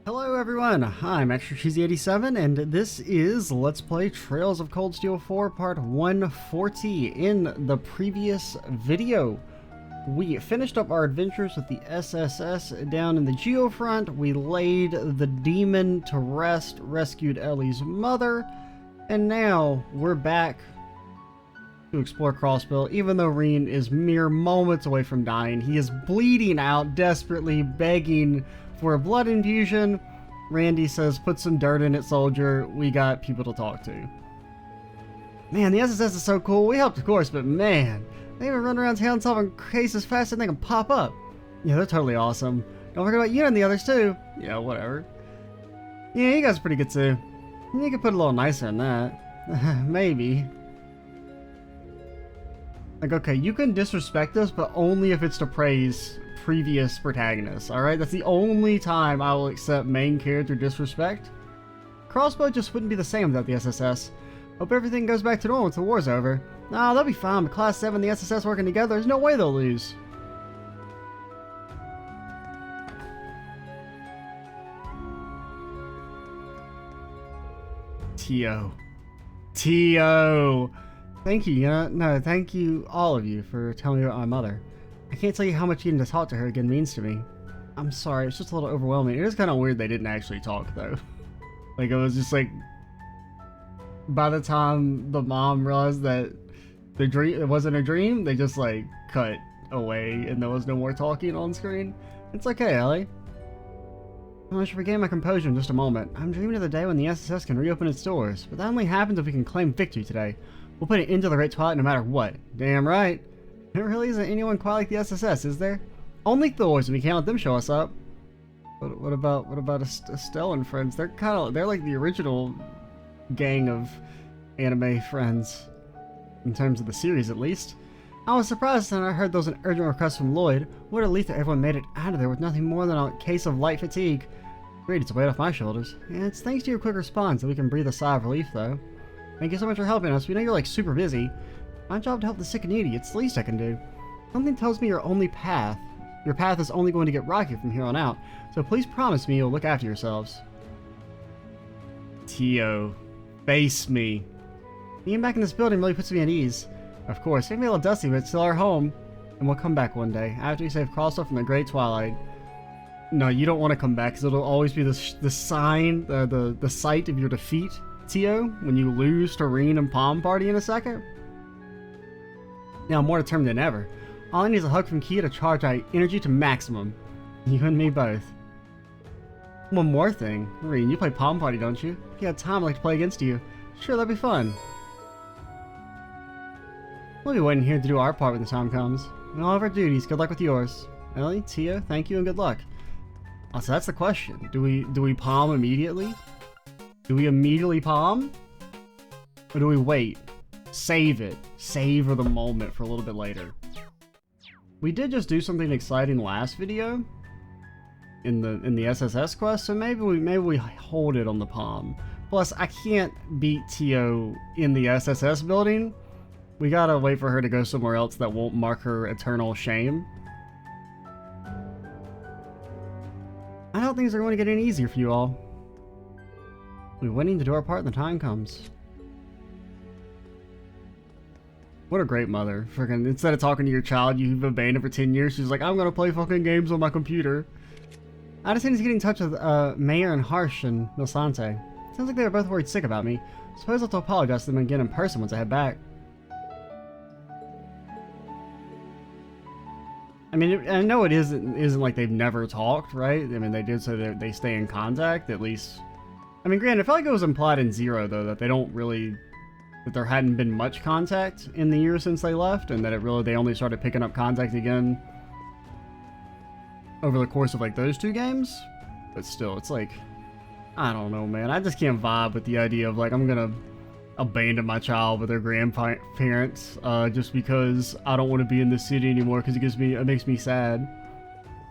Hello everyone, I'm Extra Cheesy 87 and this is Let's Play Trails of Cold Steel 4 Part 140. In the previous video, we finished up our adventures with the SSS down in the Geofront. We laid the demon to rest, rescued Ellie's mother, and now we're back to explore Crossbell. Even though Reen is mere moments away from dying, he is bleeding out, desperately begging for a blood infusion. Randy says, put some dirt in it, soldier. We got people to talk to. Man, the SSS is so cool. We helped, of course, but man, they even run around town solving cases faster than they can pop up. Yeah, they're totally awesome. Don't forget about you and the others, too. Yeah, whatever. Yeah, you guys are pretty good, too. You could put a little nicer in that. Maybe. Like, okay, you can disrespect us, but only if it's to praise previous protagonists, alright? That's the only time I will accept main character disrespect. Crossbell just wouldn't be the same without the SSS. Hope everything goes back to normal once the war's over. Nah, they'll be fine, but Class 7 and the SSS working together, there's no way they'll lose. T.O. T.O. Thank you, no, thank you, all of you, for telling me about my mother. I can't tell you how much getting to talk to her again means to me. I'm sorry, it's just a little overwhelming. It is kind of weird they didn't actually talk, though. Like, it was just like, by the time the mom realized that the dream, it wasn't a dream, they just, like, cut away, and there was no more talking on screen. It's okay, Ellie. I should regain my composure in just a moment. I'm dreaming of the day when the SSS can reopen its doors, but that only happens if we can claim victory today. We'll put an end to the Great Twilight no matter what. Damn right. There really isn't anyone quite like the SSS, is there? Only Thors, and we can't let them show us up. What about Estelle and friends? They're like the original gang of anime friends, in terms of the series at least. I was surprised when I heard those an urgent request from Lloyd. What a relief that everyone made it out of there with nothing more than a case of light fatigue. Great, it's a weight off my shoulders. And it's thanks to your quick response that we can breathe a sigh of relief, though. Thank you so much for helping us. We know you're like super busy. My job to help the sick and needy, it's the least I can do. Something tells me your path is only going to get rockier from here on out, so please promise me you'll look after yourselves. T.O. Face me. Being back in this building really puts me at ease. Of course, it may be a little dusty, but it's still our home. And we'll come back one day, after we save Crossbell from the Great Twilight. No, you don't want to come back, because it'll always be the sign, the sight of your defeat, T.O., when you lose to Reen and Palm Party in a second. Now I'm more determined than ever. All I need is a hug from Kia to charge my energy to maximum. You and me both. One more thing. Reen, you play Palm Party, don't you? If you had time, I'd like to play against you. Sure, that'd be fun. We'll be waiting here to do our part when the time comes. And all of our duties, good luck with yours. Ellie, Tia, thank you and good luck. Oh, so that's the question. Do we palm immediately? Do we immediately palm? Or do we wait? Save it. Savor the moment for a little bit later. We did just do something exciting last video in the SSS quest, so maybe we hold it on the palm. Plus, I can't beat T.O. in the SSS building. We gotta wait for her to go somewhere else that won't mark her eternal shame. I don't think things are going to get any easier for you all. We're waiting to do our part when the time comes. What a great mother. Freaking, instead of talking to your child you've abandoned for 10 years, she's like, I'm gonna play fucking games on my computer. I just need to get in touch with Mayor and Harsh and Milsante. Sounds like they were both worried sick about me. Suppose I'll have to apologize to them again in person once I head back. I mean, I know it isn't like they've never talked, right? I mean, they did say that they stay in contact, at least. I mean, granted, I felt like it was implied in Zero, though, that they don't really... that there hadn't been much contact in the year since they left, and that they only started picking up contact again over the course of, like, those two games. But still, it's like... I don't know, man. I just can't vibe with the idea of, like, I'm gonna abandon my child with their grandparents just because I don't want to be in this city anymore because it makes me sad.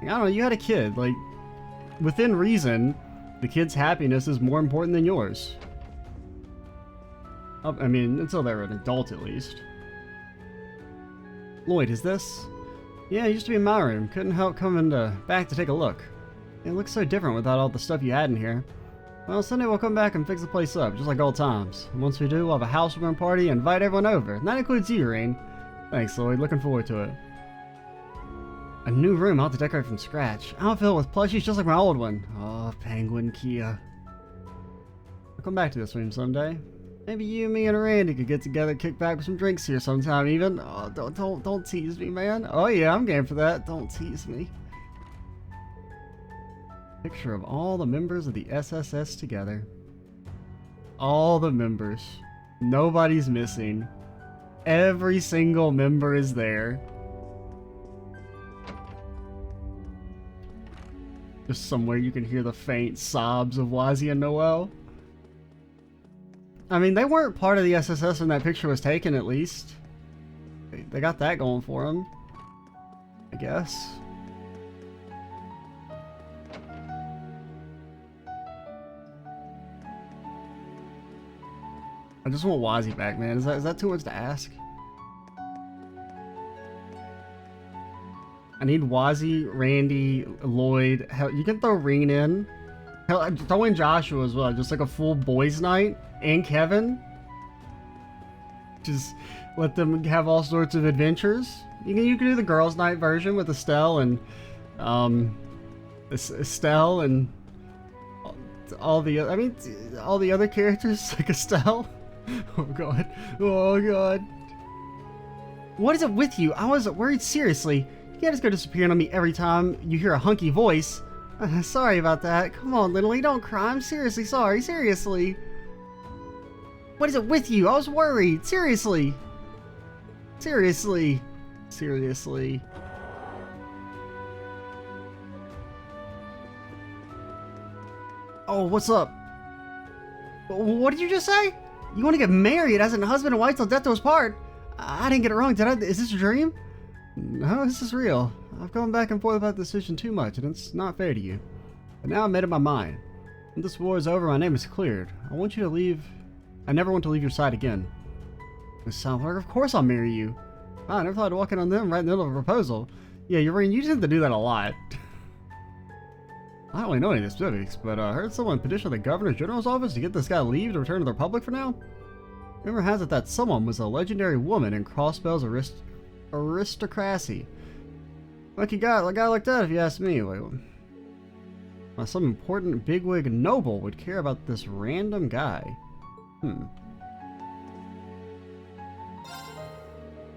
I don't know, you had a kid, like, within reason, the kid's happiness is more important than yours. I mean, until they're an adult at least. Lloyd, is this? Yeah, it used to be in my room. Couldn't help coming back to take a look. It looks so different without all the stuff you had in here. Well, Sunday we'll come back and fix the place up, just like old times. And once we do, we'll have a housewarming party and invite everyone over. And that includes you, Rain. Thanks, Lloyd. Looking forward to it. A new room I'll have to decorate from scratch. I'll fill it with plushies just like my old one. Oh, Penguin Kia. I'll come back to this room someday. Maybe you, me, and Randy could get together, kick back with some drinks here sometime even. Oh, don't tease me, man. Oh yeah, I'm game for that. Don't tease me. Picture of all the members of the SSS together. All the members. Nobody's missing. Every single member is there. Just somewhere you can hear the faint sobs of Wazzy and Noel. I mean, they weren't part of the SSS when that picture was taken, at least. They got that going for them, I guess. I just want Wazzy back, man. Is that too much to ask? I need Wazzy, Randy, Lloyd. Hell, you can throw Reen in. Hell, throw in Joshua as well. Just like a full boys' night. And Kevin. Just let them have all sorts of adventures. You can do the girls' night version with Estelle and Estelle and all the other characters like Estelle. Oh god. Oh god. What is it with you? I was worried seriously. You can't just go disappearing on me every time you hear a hunky voice. Sorry about that. Come on, Lily, don't cry. I'm seriously sorry. Seriously. What is it with you? I was worried. Seriously. Seriously. Seriously. Oh, what's up? What did you just say? You want to get married as a husband and wife till death do us part? I didn't get it wrong, did I? Is this a dream? No, this is real. I've gone back and forth about the decision too much, and it's not fair to you. But now I've made up my mind. When this war is over, my name is cleared. I want you to leave. I never want to leave your side again. Miss Southwark, of course I'll marry you. Wow, I never thought I'd walk in on them right in the middle of a proposal. Yeah, you tend to do that a lot. I don't really know any of the specifics, but I heard someone petition the Governor General's office to get this guy leave to return to the Republic for now. Rumor has it that someone was a legendary woman in Crossbell's aristocracy. Lucky guy, a guy like that if you ask me. Wait, well, some important bigwig noble would care about this random guy. For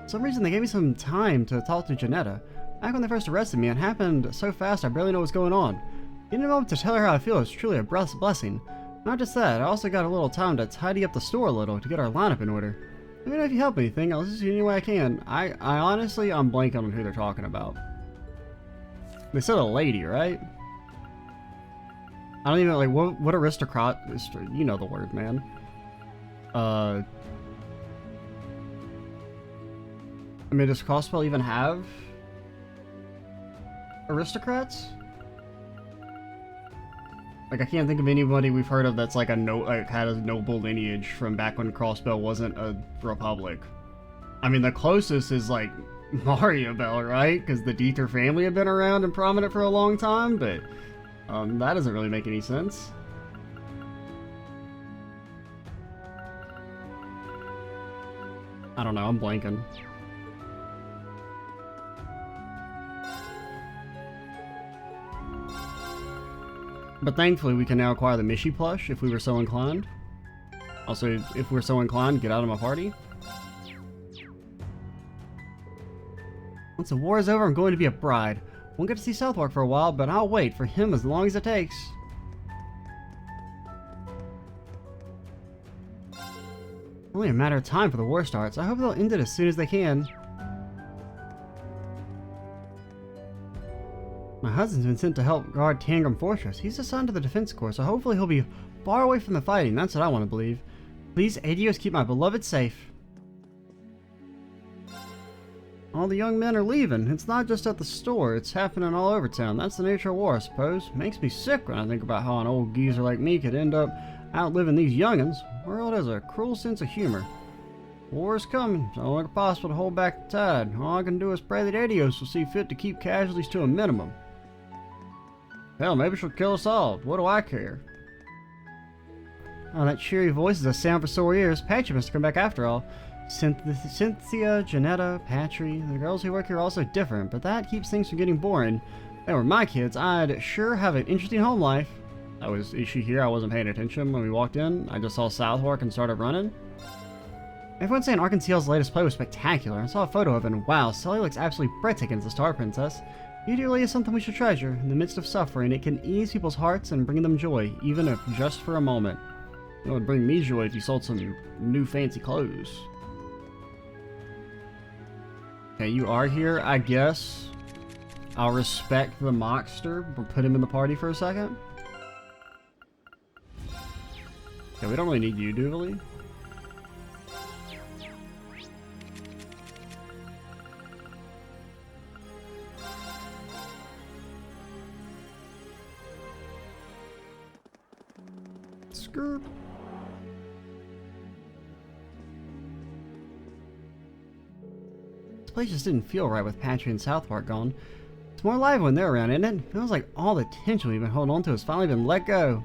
some reason they gave me some time to talk to Janetta. Back when they first arrested me, it happened so fast I barely know what's going on. Getting a moment to tell her how I feel is truly a blessing. Not just that, I also got a little time to tidy up the store a little to get our lineup in order. Let me know if you help anything, I'll assist you any way I can. I honestly, I'm blanking on who they're talking about. They said a lady, right? I don't even, like, what aristocrat, you know the word, man. I mean, does Crossbell even have aristocrats? Like, I can't think of anybody we've heard of that's like had a noble lineage from back when Crossbell wasn't a republic. I mean, the closest is like Mario Bell, right? Because the Dieter family have been around and prominent for a long time, but that doesn't really make any sense. I don't know, I'm blanking. But thankfully we can now acquire the Mishi plush if we were so inclined. Also, if we're so inclined, get out of my party. Once the war is over, I'm going to be a bride. Won't get to see Southwark for a while, but I'll wait for him as long as it takes. Only a matter of time for the war starts. I hope they'll end it as soon as they can. My husband's been sent to help guard Tangram Fortress. He's assigned to the Defense Corps, so hopefully he'll be far away from the fighting. That's what I want to believe. Please, Adios, keep my beloved safe. All the young men are leaving. It's not just at the store. It's happening all over town. That's the nature of war, I suppose. Makes me sick when I think about how an old geezer like me could end up outliving these young'uns. The world has a cruel sense of humor. War is coming. It's no longer possible to hold back the tide. All I can do is pray that Adios will see fit to keep casualties to a minimum. Hell, maybe she'll kill us all. What do I care? Oh, that cheery voice is a sound for sore ears. Patry must have come back after all. Cynthia, Janetta, Patry, the girls who work here are also different, but that keeps things from getting boring. If they were my kids, I'd sure have an interesting home life. Is she here? I wasn't paying attention when we walked in. I just saw Southwark and started running. Everyone's saying Arkansas's latest play was spectacular. I saw a photo of it, and wow, Sully looks absolutely breathtaking as a Star Princess. Beauty really is something we should treasure. In the midst of suffering, it can ease people's hearts and bring them joy, even if just for a moment. It would bring me joy if you sold some new fancy clothes. Okay, you are here, I guess. I'll respect the Mockster, but put him in the party for a second. Okay, we don't really need you, do we? Skirt. This place just didn't feel right with Patry and Southwark gone. It's more alive when they're around, isn't it? Feels like all the tension we've been holding on to has finally been let go.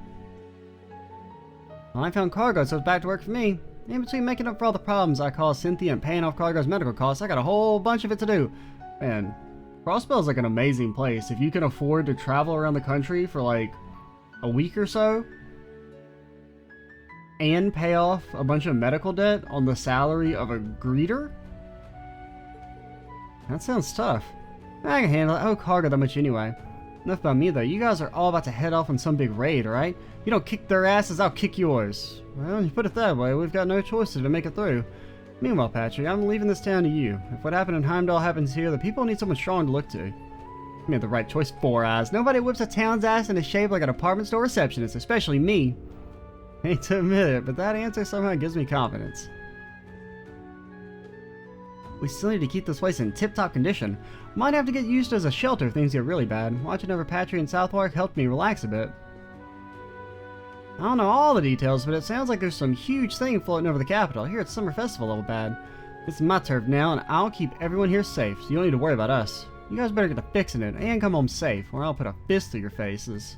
Well, I found cargo, so it's back to work for me. In between making up for all the problems I caused Cynthia and paying off cargo's medical costs, I got a whole bunch of it to do. Man, Crossbell is like an amazing place. If you can afford to travel around the country for like a week or so, and pay off a bunch of medical debt on the salary of a greeter? That sounds tough. I can handle it. I owe cargo that much anyway. Enough about me though. You guys are all about to head off on some big raid, right? You don't kick their asses, I'll kick yours. Well, you put it that way, we've got no choices to make it through. Meanwhile, Patry, I'm leaving this town to you. If what happened in Heimdall happens here, the people need someone strong to look to. You made the right choice, Four Eyes. Nobody whips a town's ass into shape like a department store receptionist, especially me. Hate to admit it, but that answer somehow gives me confidence. We still need to keep this place in tip-top condition. Might have to get used to as a shelter if things get really bad. Watching over Patry and Southwark helped me relax a bit. I don't know all the details, but it sounds like there's some huge thing floating over the capital. Here at Summer Festival level bad. It's my turf now, and I'll keep everyone here safe, so you don't need to worry about us. You guys better get to fixing it, and come home safe, or I'll put a fist through your faces.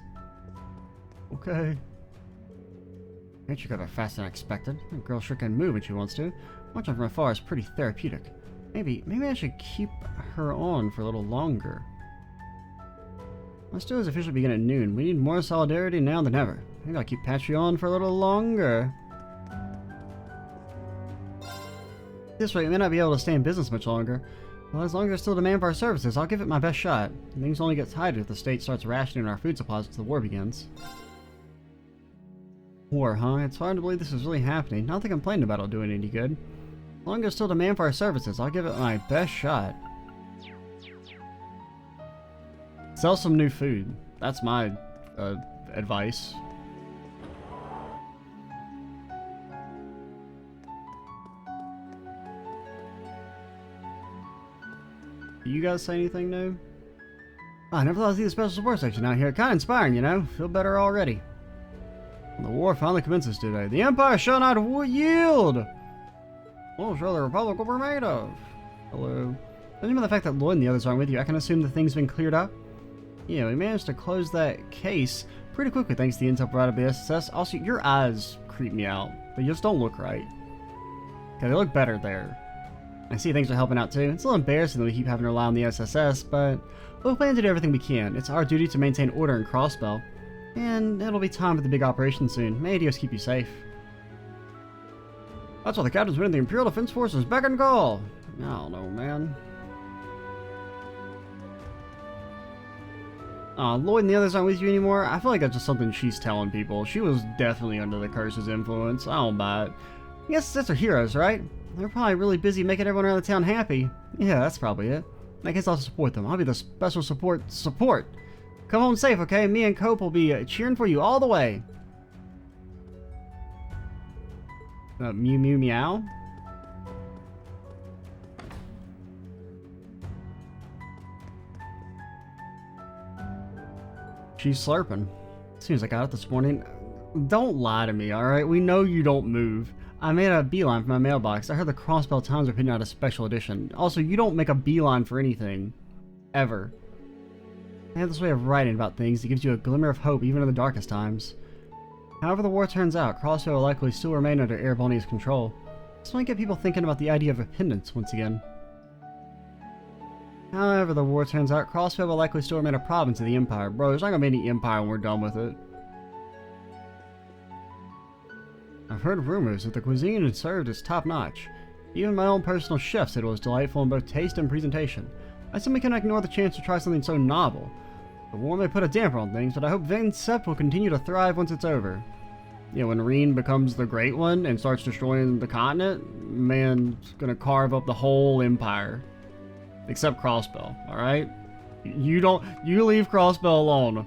Okay. Can't you go there faster than I expected? That girl sure can move when she wants to. Watching from afar is pretty therapeutic. Maybe I should keep her on for a little longer. Let's do is officially begin at noon. We need more solidarity now than ever. Maybe I'll keep Patry on for a little longer. This way, we may not be able to stay in business much longer. Well, as long as there's still demand for our services, I'll give it my best shot. Things only get tighter if the state starts rationing our food supplies once the war begins. War, huh? It's hard to believe this is really happening. Not to complain about it doing any good. As long as there's still demand for our services, I'll give it my best shot. Sell some new food. That's my advice. Do you guys say anything new? Oh, I never thought I'd see the special support section out here. Kind of inspiring, you know? Feel better already. The war finally commences today. The Empire shall not yield! Well, sure the Republic will be made of. Hello. Judging by the fact that Lloyd and the others aren't with you, I can assume the thing's been cleared up? Yeah, we managed to close that case pretty quickly thanks to the intel provided by the SSS. Also, your eyes creep me out. They just don't look right. Okay, they look better there. I see things are helping out too. It's a little embarrassing that we keep having to rely on the SSS, but we'll plan to do everything we can. It's our duty to maintain order in Crossbell. And it'll be time for the big operation soon. May Dios keep you safe. That's why the captain's been in the Imperial Defense Forces back in Gaul. I don't know, man. Lloyd and the others aren't with you anymore. I feel like that's just something she's telling people. She was definitely under the curse's influence. I don't buy it. I guess that's her heroes, right? They're probably really busy making everyone around the town happy. Yeah, that's probably it. I guess I'll support them. I'll be the special support. Come home safe, okay? Me and Cope will be cheering for you all the way. Mew mew meow? She's slurping. As soon as I got up this morning, don't lie to me, alright? We know you don't move. I made a beeline for my mailbox. I heard the Crossbell Times are putting out a special edition. Also, you don't make a beeline for anything. Ever. They have this way of writing about things that gives you a glimmer of hope even in the darkest times. However the war turns out, Crossbell will likely still remain under Ereboni's control. This might get people thinking about the idea of independence once again. However the war turns out, Crossbell will likely still remain a province of the Empire. Bro, there's not gonna be any Empire when we're done with it. I've heard rumors that the cuisine is served is top-notch. Even my own personal chef said it was delightful in both taste and presentation. I simply cannot ignore the chance to try something so novel. The war may put a damper on things, but I hope Vin Sept will continue to thrive once it's over. You know, when Reen becomes the Great One and starts destroying the continent, man's gonna carve up the whole empire. Except Crossbell, alright? You leave Crossbell alone.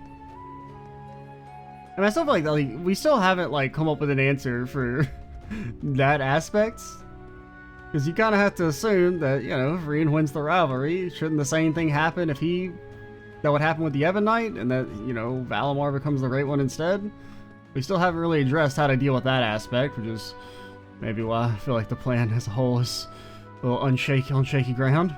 And I still feel like we still haven't come up with an answer for that aspect. Because you kind of have to assume that, you know, if Reen wins the rivalry, shouldn't the same thing happen if that would happen with the Ebon Knight, and that, you know, Valimar becomes the Great One instead? We still haven't really addressed how to deal with that aspect, which is maybe why I feel like the plan as a whole is a little on shaky ground.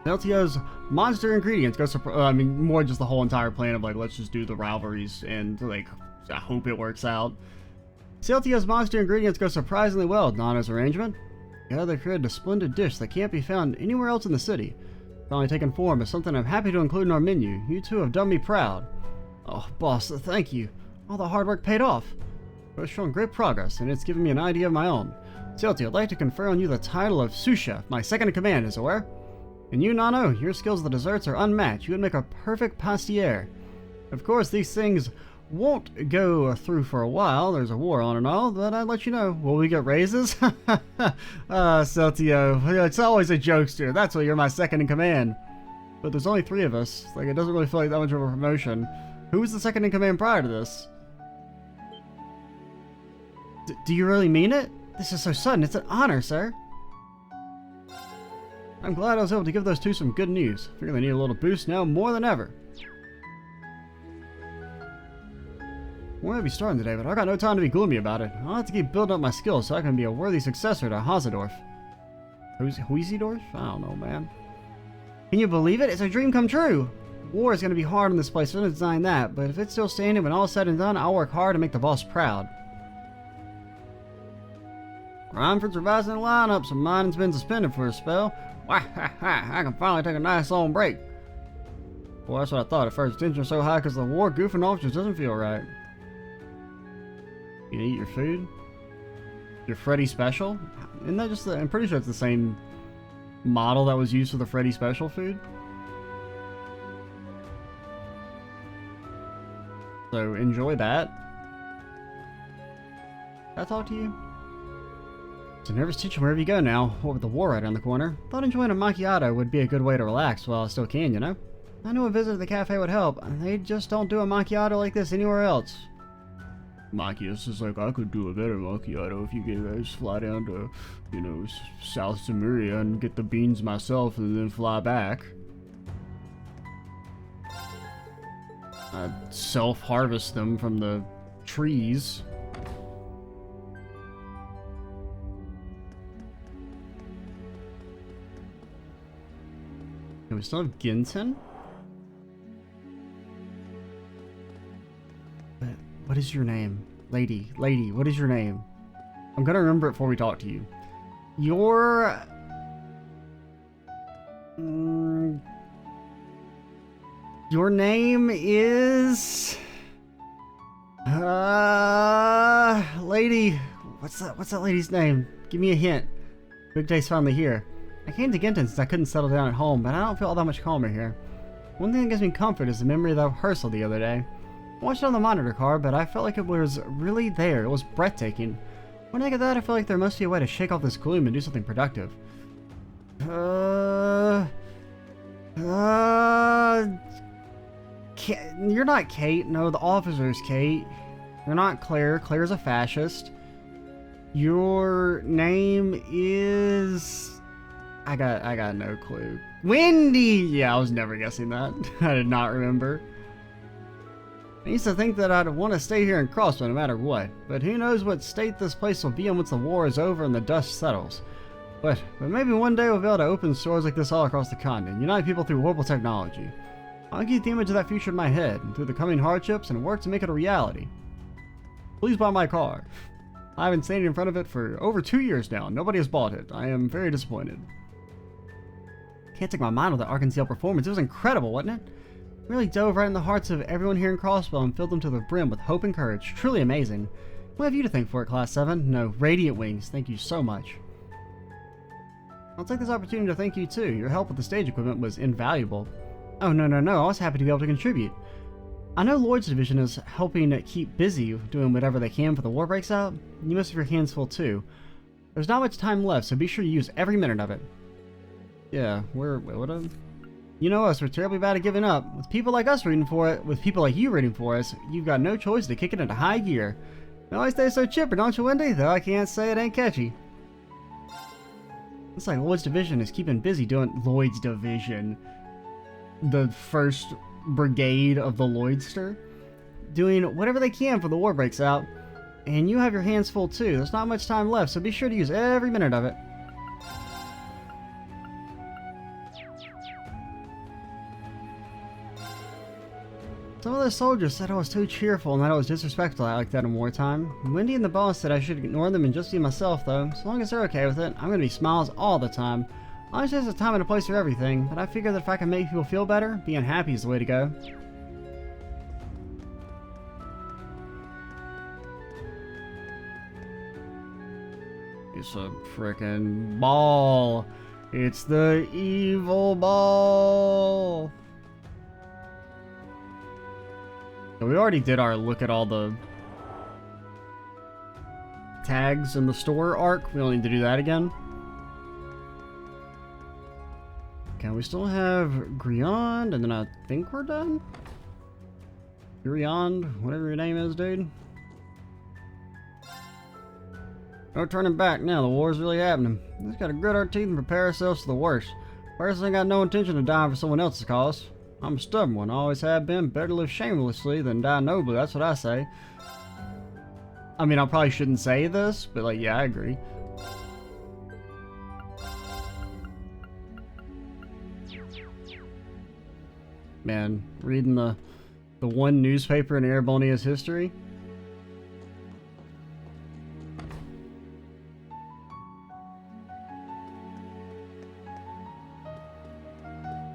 LTO's monster ingredients go more just the whole entire plan of let's just do the rivalries and I hope it works out. CLTO's monster ingredients go surprisingly well with Nana's arrangement. Together they created a splendid dish that can't be found anywhere else in the city. It's only taken form as something I'm happy to include in our menu. You two have done me proud. Oh, boss, thank you. All the hard work paid off. We've shown great progress, and it's given me an idea of my own. CLT, I'd like to confer on you the title of sous chef, my second in command, is aware? And you, Nano, your skills with the desserts are unmatched. You would make a perfect pastier. Of course, these things won't go through for a while. There's a war on and all, but I'd let you know. Will we get raises? Celtio, it's always a jokester. That's why you're my second in command. But there's only 3 of us. It doesn't really feel like that much of a promotion. Who was the second in command prior to this? Do you really mean it? This is so sudden. It's an honor, sir. I'm glad I was able to give those 2 some good news. I figure they need a little boost now more than ever. We might be starting today, but I got no time to be gloomy about it. I'll have to keep building up my skills so I can be a worthy successor to Hazadorf. Huisidorf? I don't know, man. Can you believe it? It's a dream come true! War is going to be hard on this place, I don't design that, but if it's still standing when all is said and done, I'll work hard to make the boss proud. Romford's revising the lineup, so mining's been suspended for a spell. Why, I can finally take a nice long break. Boy, that's what I thought at first. Tension's so high because the war goofing off just doesn't feel right. You eat your food? Your Freddy special? Isn't that just I'm pretty sure it's the same model that was used for the Freddy special food. So enjoy that. Can I talk to you? It's a nervous tension wherever you go now. What with the war right around the corner. Thought enjoying a macchiato would be a good way to relax while I still can, you know? I know a visit to the cafe would help. They just don't do a macchiato like this anywhere else. Macchiato is I could do a better macchiato if you guys fly down to, you know, South Samaria and get the beans myself and then fly back. I'd self-harvest them from the trees. And we still have Ginton? What is your name? Lady, what is your name? I'm gonna remember it before we talk to you. Your name is lady. What's that lady's name? Give me a hint. Big day's finally here. I came to Ginton since I couldn't settle down at home, but I don't feel all that much calmer here. One thing that gives me comfort is the memory of that rehearsal the other day. I watched it on the monitor card, but I felt like it was really there. It was breathtaking. When I think of that, I feel like there must be a way to shake off this gloom and do something productive. You're not Kate. No, the officer's Kate. You're not Claire. Claire's a fascist. Your name is... I got no clue. Wendy! Yeah, I was never guessing that. I did not remember. I used to think that I'd want to stay here in Crossbell no matter what, but who knows what state this place will be in once the war is over and the dust settles. But maybe one day we'll be able to open stores like this all across the continent, unite people through horrible technology. I'll keep the image of that future in my head, and through the coming hardships, and work to make it a reality. Please buy my car. I've been standing in front of it for over 2 years now, and nobody has bought it. I am very disappointed. Can't take my mind off that Arkansas performance. It was incredible, wasn't it? It really dove right in the hearts of everyone here in Crossbell and filled them to the brim with hope and courage. Truly amazing. What have you to thank for it, Class 7? No, Radiant Wings. Thank you so much. I'll take this opportunity to thank you too. Your help with the stage equipment was invaluable. Oh, no. I was happy to be able to contribute. I know Lloyd's division is helping keep busy doing whatever they can for the war breaks out. You must have your hands full too. There's not much time left, so be sure to use every minute of it. Yeah, you know us, we're terribly bad at giving up. With people like us rooting for it, with people like you rooting for us, you've got no choice to kick it into high gear. You always stay so chipper, don't you, Wendy? Though I can't say it ain't catchy. Looks like Lloyd's division is keeping busy doing Lloyd's division. The first brigade of the Lloydster. Doing whatever they can for the war breaks out. And you have your hands full too. There's not much time left, so be sure to use every minute of it. Some of the soldiers said I was too cheerful and that I was disrespectful like that in wartime. Wendy and the boss said I should ignore them and just be myself though. As long as they're okay with it, I'm gonna be smiles all the time. Honestly, there's a time and a place for everything, but I figure that if I can make people feel better, being happy is the way to go. It's a frickin' ball. It's the evil ball. We already did our look at all the tags in the store arc. We don't need to do that again. Okay, we still have Griand, and then I think we're done. Griand, whatever your name is, dude. No turning back now, the war's really happening. We just gotta grit our teeth and prepare ourselves for the worst. Personally, I got no intention of dying for someone else's cause. I'm a stubborn one, always have been. Better to live shamelessly than die nobly, that's what I say. I mean, I probably shouldn't say this, but like, yeah, I agree. Man, reading the one newspaper in Erebonia's history.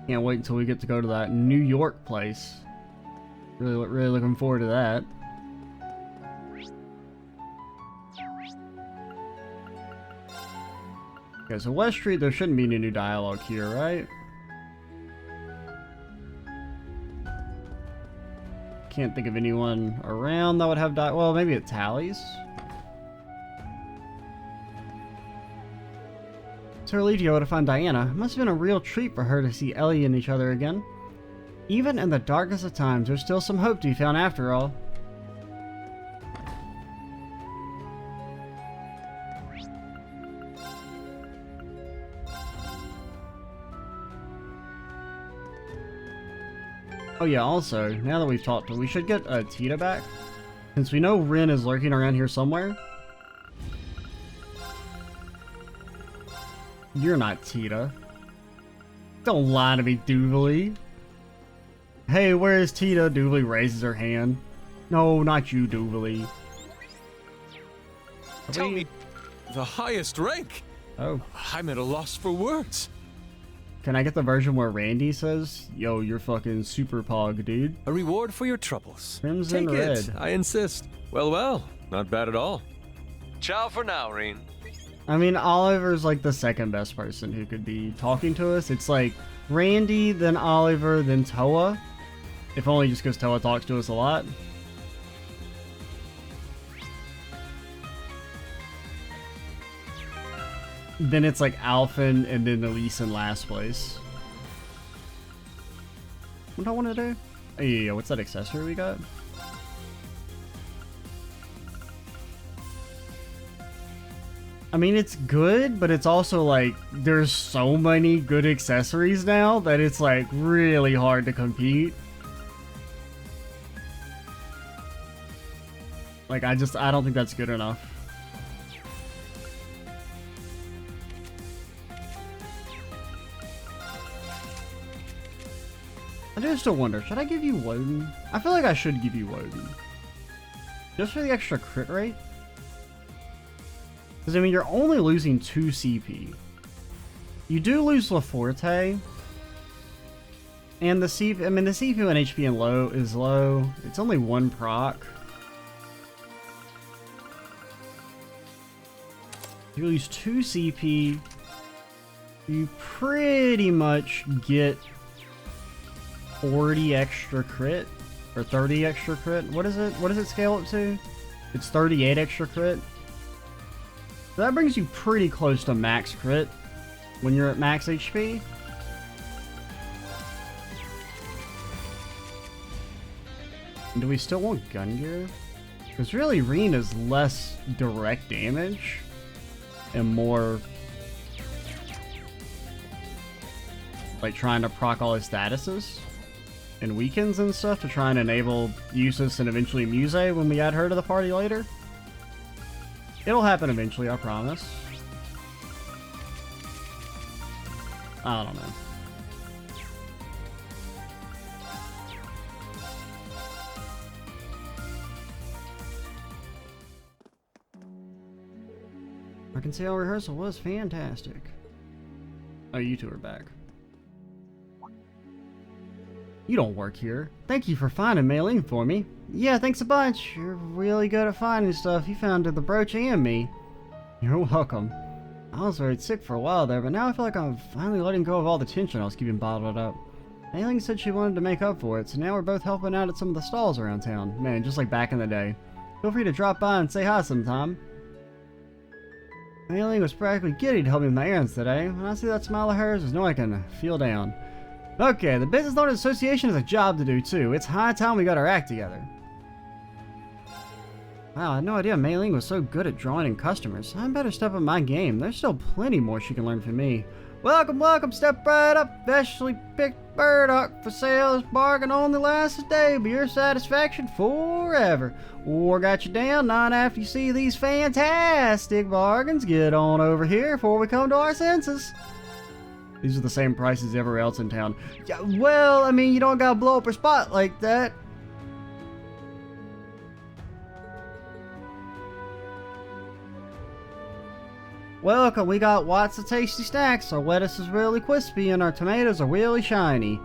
Can't wait until we get to go to that New York place. Really looking forward to that. Okay, so West Street, there shouldn't be any new dialogue here, right? Can't think of anyone around that would have well, maybe at Tally's. To relieve you to find Diana. It must have been a real treat for her to see Ellie and each other again. Even in the darkest of times, there's still some hope to be found after all. Oh yeah, also, now that we've talked to her, we should get Tita back. Since we know Rin is lurking around here somewhere. You're not Tita. Don't lie to me, Doobly. Hey, where is Tita? Doobly raises her hand. No, not you, Doobly. Tell me the highest rank. Oh. I'm at a loss for words. Can I get the version where Randy says, "Yo, you're fucking super pog, dude"? A reward for your troubles. Crimson Take red. it, I insist. Well, not bad at all. Ciao for now, Reen. I mean, Oliver's like the second best person who could be talking to us. It's like Randy, then Oliver, then Toa. If only just because Toa talks to us a lot. Then it's like Alphen and then Elise in last place. What do I want to do? Oh, yeah, what's that accessory we got? I mean, it's good, but it's also like, there's so many good accessories now that it's like really hard to compete. Like, I don't think that's good enough. I do still wonder, should I give you Woden? I feel like I should give you Woden. Just for the extra crit rate? Because, I mean, you're only losing 2 CP. You do lose Laforte. And the CP, I mean, the CP and HP and low is low. It's only 1 proc. You lose 2 CP. You pretty much get 40 extra crit. Or 30 extra crit. What is it? What does it scale up to? It's 38 extra crit. So that brings you pretty close to max crit when you're at max HP. And do we still want gun gear? Because really, Reen is less direct damage and more like trying to proc all his statuses and weakens and stuff to try and enable Usus and eventually Muse when we add her to the party later. It'll happen eventually, I promise. I don't know. I can see our rehearsal was fantastic. Oh, you two are back. You don't work here. Thank you for finding Mei Ling for me. Yeah, thanks a bunch. You're really good at finding stuff. You found the brooch and me. You're welcome. I was very sick for a while there, but now I feel like I'm finally letting go of all the tension I was keeping bottled up. Mei Ling said she wanted to make up for it, so now we're both helping out at some of the stalls around town. Man, just like back in the day. Feel free to drop by and say hi sometime. Mei Ling was practically giddy to help me with my errands today. When I see that smile of hers, there's no way I can feel down. Okay, the Business Owners Association has a job to do too. It's high time we got our act together. Wow, I had no idea Mei Ling was so good at drawing in customers. I better step up my game. There's still plenty more she can learn from me. Welcome, welcome, step right up. Freshly picked burdock for sale. This bargain only lasts a day, but your satisfaction forever. War got you down, not after you see these fantastic bargains. Get on over here before we come to our senses. These are the same prices everywhere else in town. Yeah, well, I mean, you don't gotta blow up her spot like that. Welcome, we got lots of tasty snacks. Our lettuce is really crispy and our tomatoes are really shiny.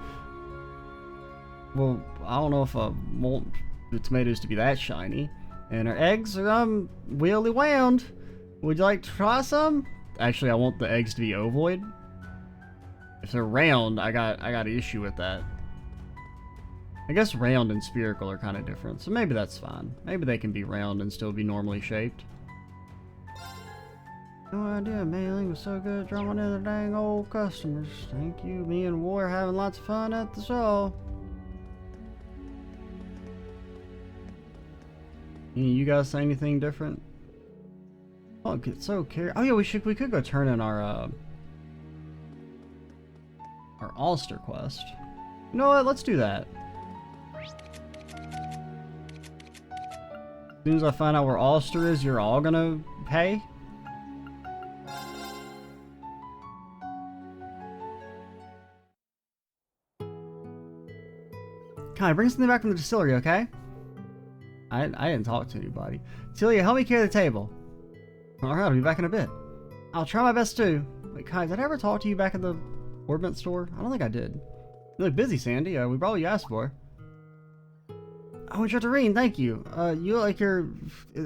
Well, I don't know if I want the tomatoes to be that shiny. And our eggs are, really round. Would you like to try some? Actually, I want the eggs to be ovoid. If they're round, I got an issue with that. I guess round and spherical are kind of different, so maybe that's fine. Maybe they can be round and still be normally shaped. No idea Mei Ling was so good at drawing in the dang old customers. Thank you, me and War are having lots of fun at the show. You guys say anything different? Oh, get so carried. Oh yeah, we could go turn in our Alster quest. You know what? Let's do that. As soon as I find out where Alster is, you're all gonna pay. Kai, bring something back from the distillery, okay? I didn't talk to anybody. Celia, help me carry the table. Alright, I'll be back in a bit. I'll try my best too. Wait, Kai, did I ever talk to you back at the Orbment store? I don't think I did. You look busy, Sandy. We brought what you asked for. Oh, Jotterine, thank you. You look like you're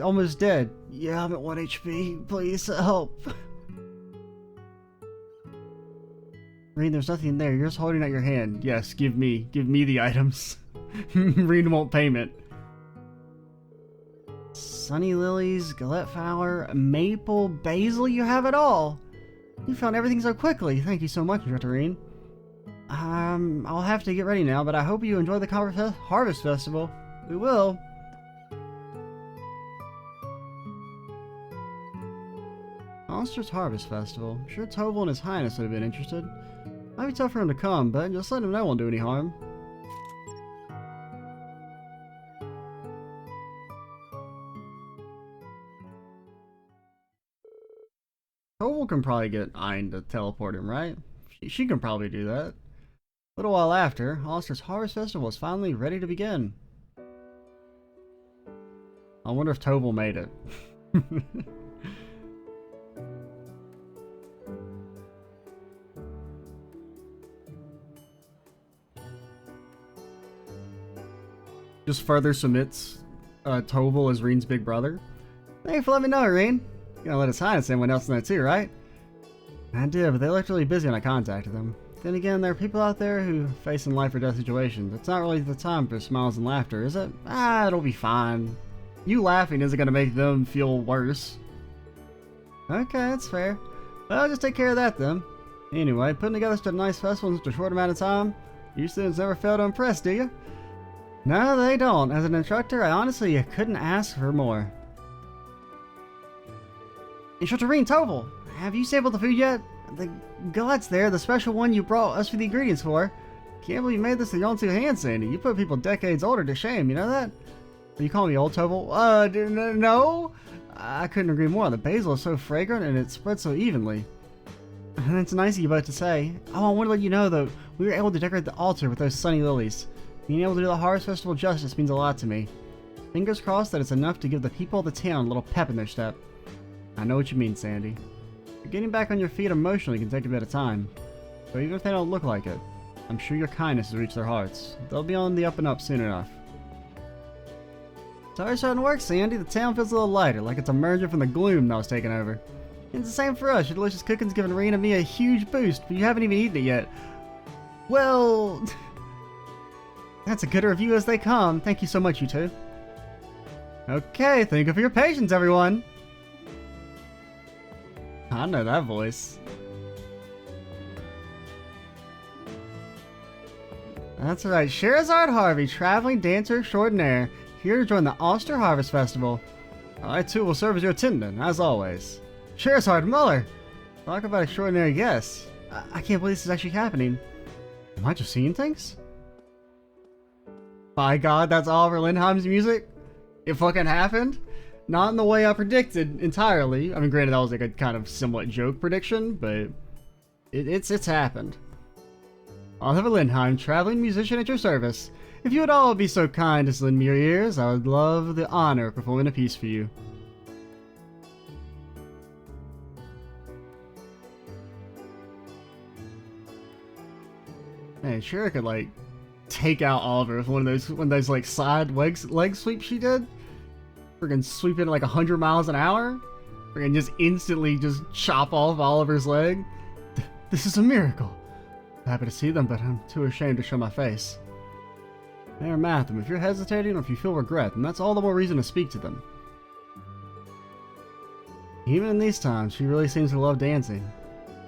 almost dead. Yeah, I'm at 1 HP. Please help. Reen, there's nothing there. You're just holding out your hand. Yes, give me the items. Reen won't payment. Sunny lilies, galette flower, maple, basil, you have it all. You found everything so quickly. Thank you so much, Jotterine. I'll have to get ready now, but I hope you enjoy the Harvest Festival. We will. Alster's Harvest Festival. I'm sure Toval and His Highness would have been interested. Might be tough for him to come, but just let him know won't do any harm. Toval can probably get Ein to teleport him, right? She can probably do that. little while after, Alster's Harvest Festival was finally ready to begin. I wonder if Tobel made it. Just further submits Tobel as Reen's big brother. Thanks for letting me know, Reen. You're gonna let us hide and anyone else know too, right? I did, but they looked really busy when I contacted them. Then again, there are people out there who are facing life or death situations. It's not really the time for smiles and laughter, is it? It'll be fine. You laughing isn't gonna make them feel worse. Okay, that's fair. Well, I'll just take care of that then. Anyway, putting together such a nice festival in such a short amount of time, you students never fail to impress, do you? No, they don't. As an instructor, I honestly couldn't ask for more. Instructor Reen, Tobel, have you sampled the food yet? The gullet's there, the special one you brought us for the ingredients for. Can't believe you made this with your own two hands, Sandy. You put people decades older to shame, you know that? Are you calling me old, Tobel? No. I couldn't agree more. The basil is so fragrant and it spreads so evenly. And it's nice of you both to say. Oh, I want to let you know, though, we were able to decorate the altar with those sunny lilies. Being able to do the Harvest Festival justice means a lot to me. Fingers crossed that it's enough to give the people of the town a little pep in their step. I know what you mean, Sandy. Getting back on your feet emotionally can take a bit of time. But even if they don't look like it, I'm sure your kindness has reached their hearts. They'll be on the up and up soon enough. It's already starting to work, Sandy. The town feels a little lighter, like it's emerging from the gloom that was taking over. And it's the same for us. Your delicious cooking's giving Reen and me a huge boost, but you haven't even eaten it yet. Well... That's a good review as they come. Thank you so much, you two. Okay, thank you for your patience, everyone. I know that voice. That's right, Sherazard Harvey, traveling dancer extraordinaire, here to join the Alster Harvest Festival. I too will serve as your attendant, as always. Sherazard Muller! Talk about extraordinary guests. I can't believe this is actually happening. Am I just seeing things? By God, that's Oliver Lindheim's music? It fucking happened? Not in the way I predicted entirely. I mean, granted, that was like a kind of somewhat joke prediction, but it's happened. Oliver Lindheim, traveling musician at your service. If you would all be so kind as to lend me your ears, I would love the honor of performing a piece for you. Man, sure I could like take out Oliver with one of those like side leg sweeps she did. Friggin' sweep it like 100 miles an hour. Friggin' just instantly just chop off Oliver's leg. This is a miracle. I'm happy to see them, but I'm too ashamed to show my face. Mayor Matham, if you're hesitating or if you feel regret, then that's all the more reason to speak to them. Even in these times, she really seems to love dancing.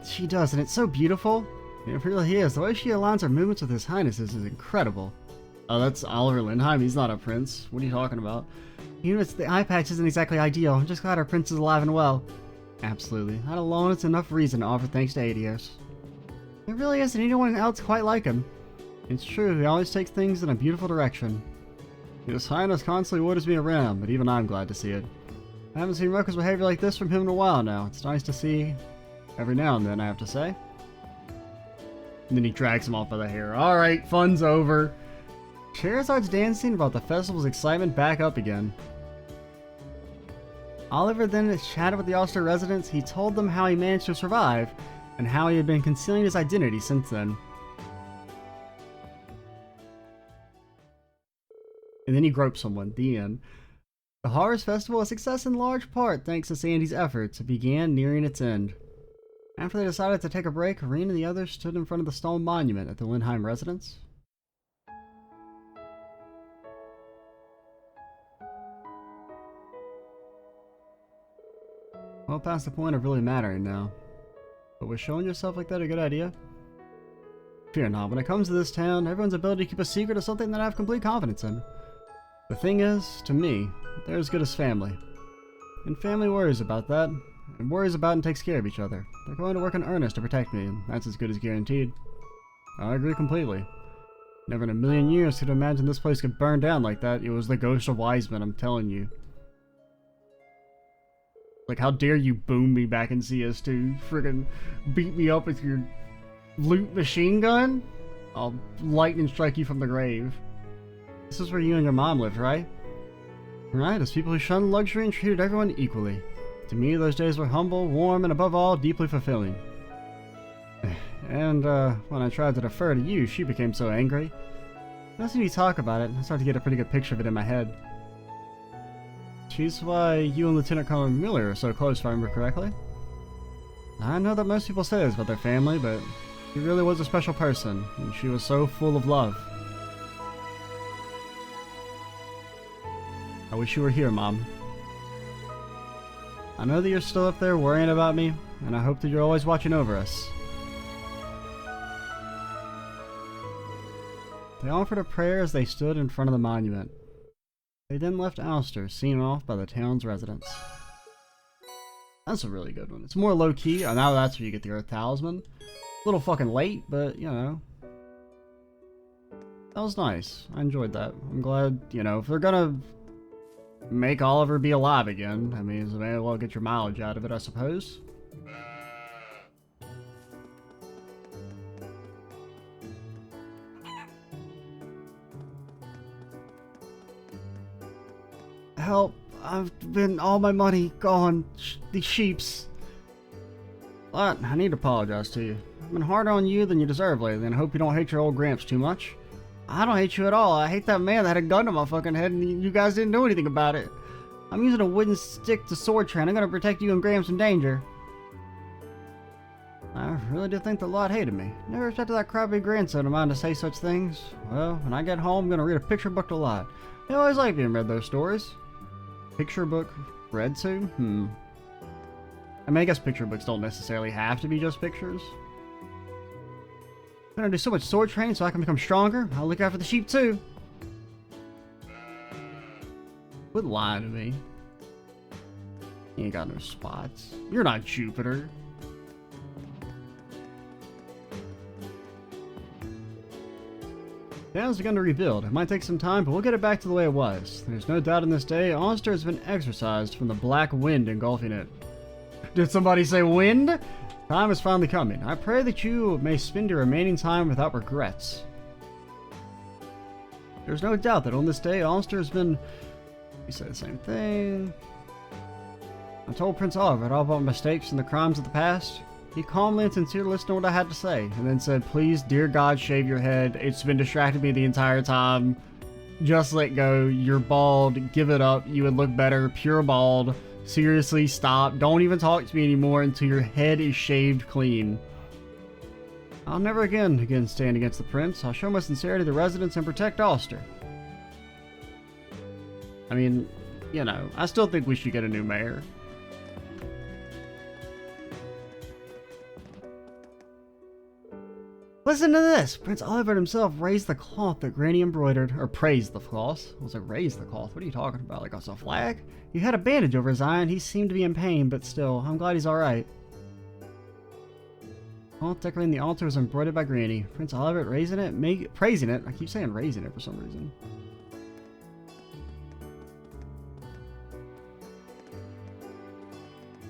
She does, and it's so beautiful. It really is. The way she aligns her movements with His Highness's is incredible. Oh, that's Oliver Lindheim. He's not a prince. What are you talking about? Even if the eye patch isn't exactly ideal, I'm just glad our prince is alive and well. Absolutely. That alone is enough reason to offer thanks to Adios. There really isn't anyone else quite like him. It's true, he always takes things in a beautiful direction. His Highness constantly orders me around, but even I'm glad to see it. I haven't seen reckless behavior like this from him in a while now. It's nice to see every now and then, I have to say. And then he drags him off by the hair. Alright, fun's over. Sherazard's dancing brought the festival's excitement back up again. Oliver then chatted with the Alster residents. He told them how he managed to survive, and how he had been concealing his identity since then. And then he groped someone. The end. The Harvest Festival, a success in large part thanks to Sandy's efforts, began nearing its end. After they decided to take a break, Reen and the others stood in front of the stone monument at the Lindheim residence. Well past the point of really mattering now. But was showing yourself like that a good idea? Fear not, when it comes to this town, everyone's ability to keep a secret is something that I have complete confidence in. The thing is, to me, they're as good as family. And family worries about that, and worries about and takes care of each other. They're going to work in earnest to protect me, and that's as good as guaranteed. I agree completely. Never in a million years could have imagined this place could burn down like that. It was the ghost of Wiseman, I'm telling you. Like, how dare you boom me back in CS2? Friggin' beat me up with your loot machine gun? I'll lightning strike you from the grave. This is where you and your mom lived, right? Right, as people who shunned luxury and treated everyone equally. To me, those days were humble, warm, and above all, deeply fulfilling. And, when I tried to defer to you, she became so angry. Listening to you talk about it, I started to get a pretty good picture of it in my head. She's why you and Lieutenant Colonel Miller are so close, if I remember correctly. I know that most people say this about their family, but she really was a special person, and she was so full of love. I wish you were here, Mom. I know that you're still up there worrying about me, and I hope that you're always watching over us. They offered a prayer as they stood in front of the monument. They then left Alster, seen off by the town's residents. That's a really good one. It's more low-key. Oh, now that's where you get the Earth Talisman. A little fucking late, but, you know. That was nice. I enjoyed that. I'm glad, you know, if they're gonna make Oliver be alive again, I mean, you may as well get your mileage out of it, I suppose. Help. I've been all my money gone. These sheeps. But I need to apologize to you. I've been harder on you than you deserve lately, and I hope you don't hate your old Gramps too much. I don't hate you at all. I hate that man that had a gun to my fucking head and you guys didn't do anything about it. I'm using a wooden stick to sword train. I'm gonna protect you and Gramps from danger. I really did think the lot hated me. Never expected that crabby grandson of mine to say such things. Well, when I get home, I'm gonna read a picture book to lot. They always like being read those stories. Picture book read to? I mean, I guess picture books don't necessarily have to be just pictures. I'm gonna do so much sword training so I can become stronger. I'll look after the sheep too. Quit lying to me. You ain't got no spots. You're not Jupiter. Town's begun to rebuild. It might take some time, but we'll get it back to the way it was. There's no doubt in this day, Alster has been exorcised from the black wind engulfing it. Did somebody say wind? Time is finally coming. I pray that you may spend your remaining time without regrets. There's no doubt that on this day, Alster has been... We say the same thing. I told Prince Oliver all about mistakes and the crimes of the past. He calmly and sincerely listened to what I had to say, and then said, please, dear God, shave your head. It's been distracting me the entire time. Just let go. You're bald. Give it up. You would look better. Pure bald. Seriously, stop. Don't even talk to me anymore until your head is shaved clean. I'll never again stand against the prince. I'll show my sincerity to the residents and protect Alster. I mean, you know, I still think we should get a new mayor. Listen to this! Prince Oliver himself raised the cloth that Granny embroidered, or praised the cloth. I was like, raised the cloth? What are you talking about? Like, it's a flag? He had a bandage over his eye and he seemed to be in pain, but still, I'm glad he's alright. Cloth decorating the altar was embroidered by Granny. Prince Oliver praising it. I keep saying raising it for some reason.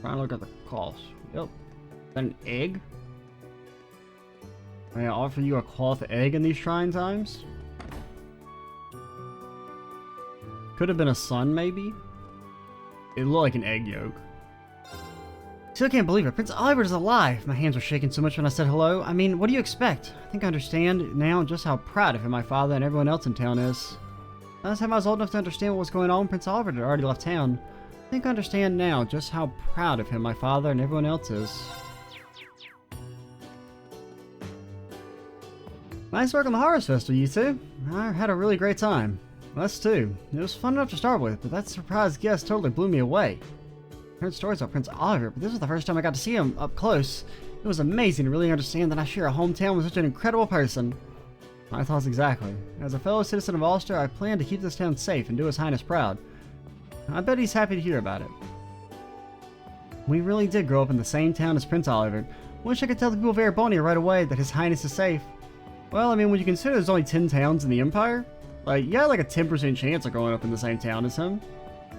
Trying to look at the cost. Yep. Is that an egg? May I offer you a cloth egg in these trying times? Could have been a sun, maybe? It looked like an egg yolk. Still can't believe it. Prince Oliver is alive! My hands were shaking so much when I said hello. I mean, what do you expect? I think I understand now just how proud of him my father and everyone else in town is. Last time I was old enough to understand what was going on, Prince Oliver had already left town. I think I understand now just how proud of him my father and everyone else is. Nice work on the Harvest Festival, you two. I had a really great time. Us too. It was fun enough to start with, but that surprise guest totally blew me away. I heard stories about Prince Oliver, but this was the first time I got to see him up close. It was amazing to really understand that I share a hometown with such an incredible person. My thoughts exactly. As a fellow citizen of Alster, I plan to keep this town safe and do His Highness proud. I bet he's happy to hear about it. We really did grow up in the same town as Prince Oliver. Wish I could tell the people of Erebonia right away that His Highness is safe. Well, I mean, when you consider there's only 10 towns in the Empire, like, you got like a 10% chance of growing up in the same town as him.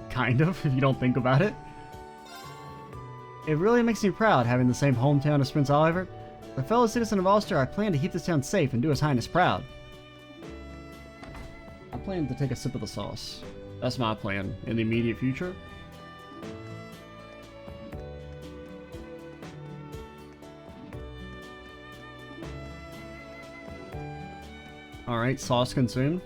Kind of, if you don't think about it. It really makes me proud having the same hometown as Prince Oliver. As a fellow citizen of Alster, I plan to keep this town safe and do His Highness proud. I plan to take a sip of the sauce. That's my plan in the immediate future. Alright, sauce consumed.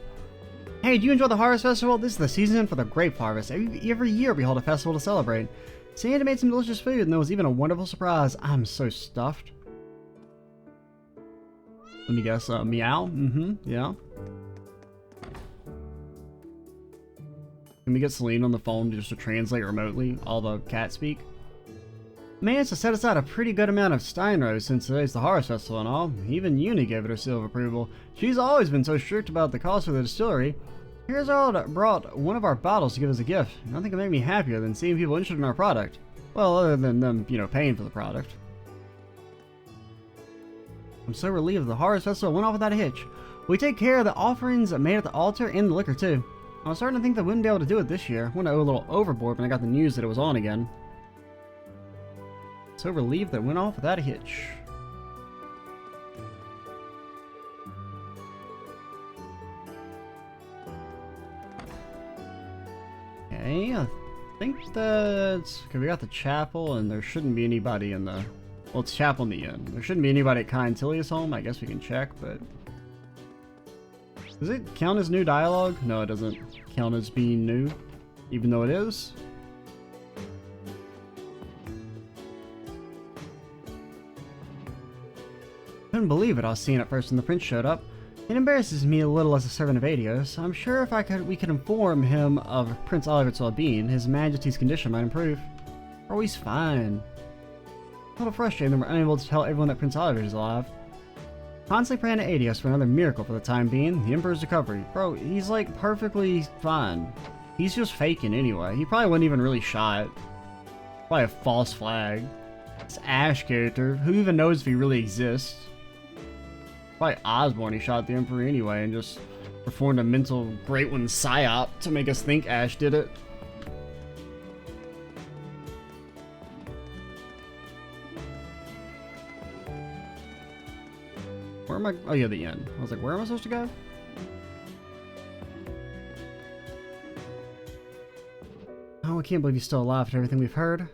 Hey, do you enjoy the Harvest Festival? This is the season for the grape harvest. Every year we hold a festival to celebrate. Santa made some delicious food, and there was even a wonderful surprise. I'm so stuffed. Let me guess, meow? Yeah. Can we get Celine on the phone just to translate remotely all the cat speak? Managed to set aside a pretty good amount of Steinrose since today's the Harvest Festival and all. Even Uni gave it her seal of approval. She's always been so strict about the cost of the distillery. Here's all brought one of our bottles to give as a gift. Nothing can make me happier than seeing people interested in our product. Well, other than them, you know, paying for the product. I'm so relieved the Harvest Festival went off without a hitch. We take care of the offerings made at the altar and the liquor too. I was starting to think that we wouldn't be able to do it this year. Went a little overboard when I got the news that it was on again. So relieved that it went off without a hitch. Okay, I think that's... Okay, we got the chapel, and there shouldn't be anybody in the... Well, it's chapel in the inn. There shouldn't be anybody at Kai and Tilia's home. I guess we can check, but... Does it count as new dialogue? No, it doesn't count as being new, even though it is. Couldn't believe it I was seeing at first when the prince showed up. It embarrasses me a little as a servant of Adios. I'm sure if we could inform him of Prince Oliver's well-being, His Majesty's condition might improve. Oh, he's fine. A little frustrating that we're unable to tell everyone that Prince Oliver is alive. Constantly praying to Adios for another miracle for the time being, the Emperor's recovery. Bro, he's like perfectly fine. He's just faking anyway. He probably wasn't even really shot. Probably a false flag. This Ash character, who even knows if he really exists? Probably Osborne, he shot the Emperor anyway and just performed a mental Great One psyop to make us think Ash did it. Where am I? Oh yeah, the inn. I was like, where am I supposed to go? Oh, I can't believe he's still alive after everything we've heard.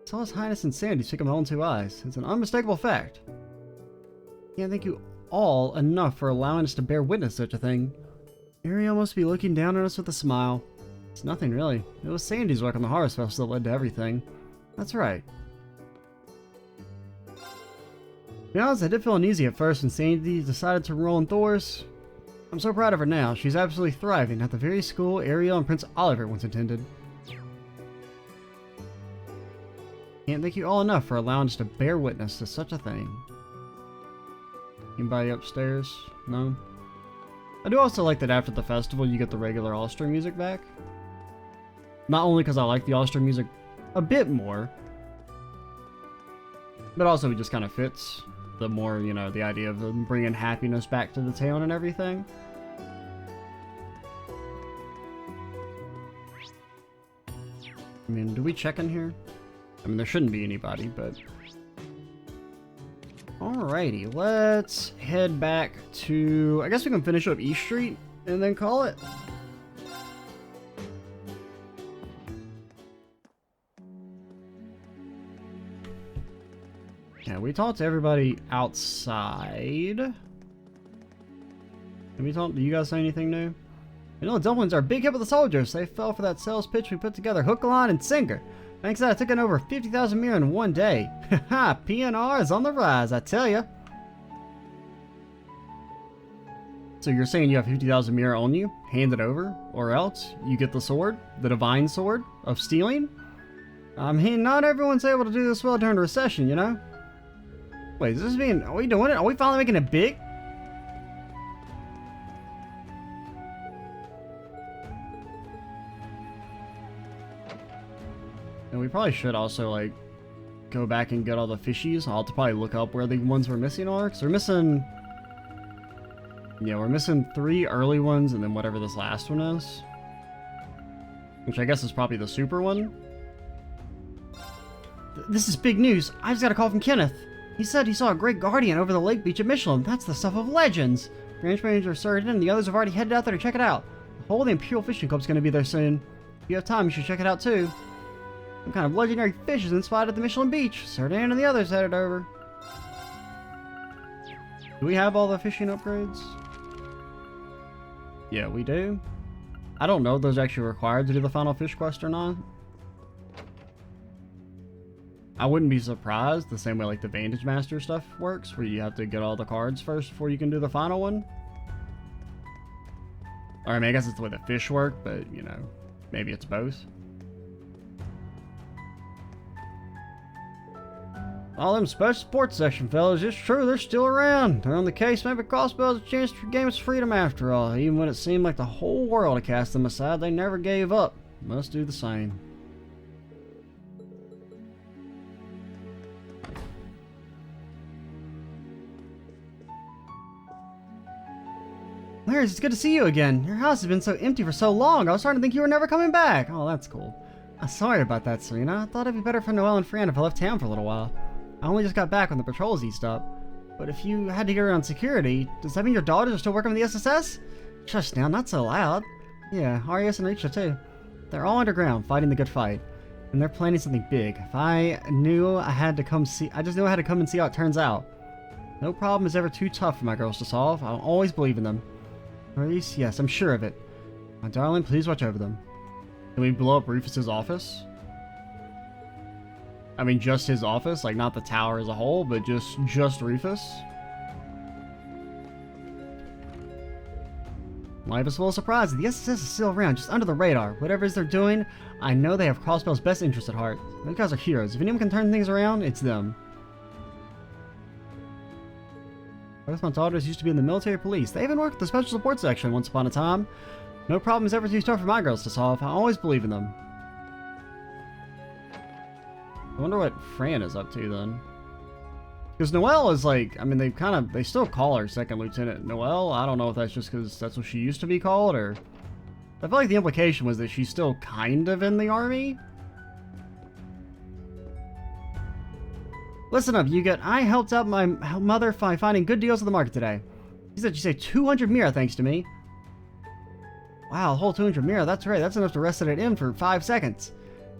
Saw His Highness insanity took him my own two eyes. It's an unmistakable fact. Can't thank you all enough for allowing us to bear witness to such a thing. Ariel must be looking down on us with a smile. It's nothing really. It was Sandy's work on the Harvest Festival that led to everything. That's right. To be honest, I did feel uneasy at first when Sandy decided to roll in Thor's. I'm so proud of her now. She's absolutely thriving at the very school Ariel and Prince Oliver once attended. Can't thank you all enough for allowing us to bear witness to such a thing. Anybody upstairs? No? I do also like that after the festival you get the regular Alster music back. Not only because I like the Alster music a bit more, but also it just kind of fits the more, you know, the idea of them bringing happiness back to the town and everything. I mean, do we check in here? I mean, there shouldn't be anybody, but... Alrighty, let's head back to... I guess we can finish up East Street and then call it. Yeah, we talked to everybody outside. Have we talked? Do you guys say anything new? You know, the dumplings are a big hit with the soldiers. They fell for that sales pitch we put together, hook, line, and sinker. Thanks to that, I took in over 50,000 mirror in one day. Haha, PNR is on the rise, I tell ya. So you're saying you have 50,000 mirror on you? Hand it over, or else you get the sword, the divine sword of stealing? I mean, not everyone's able to do this well during a recession, you know? Wait, is this being... Are we doing it? Are we finally making it big? And we probably should also, like, go back and get all the fishies. I'll have to probably look up where the ones we're missing are. Because we're missing... Yeah, we're missing 3 early ones and then whatever this last one is. Which I guess is probably the super one. This is big news. I just got a call from Kenneth. He said he saw a great guardian over the lake beach at Michelin. That's the stuff of legends. Branch managers are certain, and the others have already headed out there to check it out. The whole of the Imperial Fishing Club's going to be there soon. If you have time, you should check it out too. Some kind of legendary fish is spotted at the Michelin beach. Serdan and the others headed over. Do we have all the fishing upgrades? Yeah, we do. I don't know if those are actually required to do the final fish quest or not. I wouldn't be surprised, the same way like the Vantage Master stuff works, where you have to get all the cards first before you can do the final one. Or I mean, I guess it's the way the fish work, but, you know, maybe it's both. All them special sports section fellas, it's true, they're still around. They're on the case, maybe Crossbell has a chance to regain its freedom after all. Even when it seemed like the whole world had cast them aside, they never gave up. Must do the same. Larry, it's good to see you again. Your house has been so empty for so long. I was starting to think you were never coming back. Oh, that's cool. Sorry about that, Serena. I thought it'd be better for Noelle and Fran if I left town for a little while. I only just got back when the patrols eased up. But if you had to get around security, does that mean your daughters are still working with the SSS? Shush now, not so loud. Yeah, Arias and Richa too. They're all underground, fighting the good fight. And they're planning something big. If I knew I had to come see... I just knew I had to come and see how it turns out. No problem is ever too tough for my girls to solve. I'll always believe in them. Maurice, yes, I'm sure of it. My darling, please watch over them. Can we blow up Rufus's office? I mean, just his office, like not the tower as a whole, but just Rufus. Life is full of surprises. The SSS is still around, just under the radar. Whatever it is they're doing, I know they have Crossbell's best interest at heart. Those guys are heroes. If anyone can turn things around, it's them. Both my daughters used to be in the military police. They even worked at the special support section once upon a time. No problem is ever too tough for my girls to solve. I always believe in them. I wonder what Fran is up to then. Because Noelle is like, I mean, they still call her Second Lieutenant Noelle. I don't know if that's just because that's what she used to be called, or... I feel like the implication was that she's still kind of in the army. Listen up, Yuget. I helped out my mother by finding good deals at the market today. She said she saved 200 mira thanks to me. Wow, a whole 200 mira, that's right. That's enough to rest it in for 5 seconds.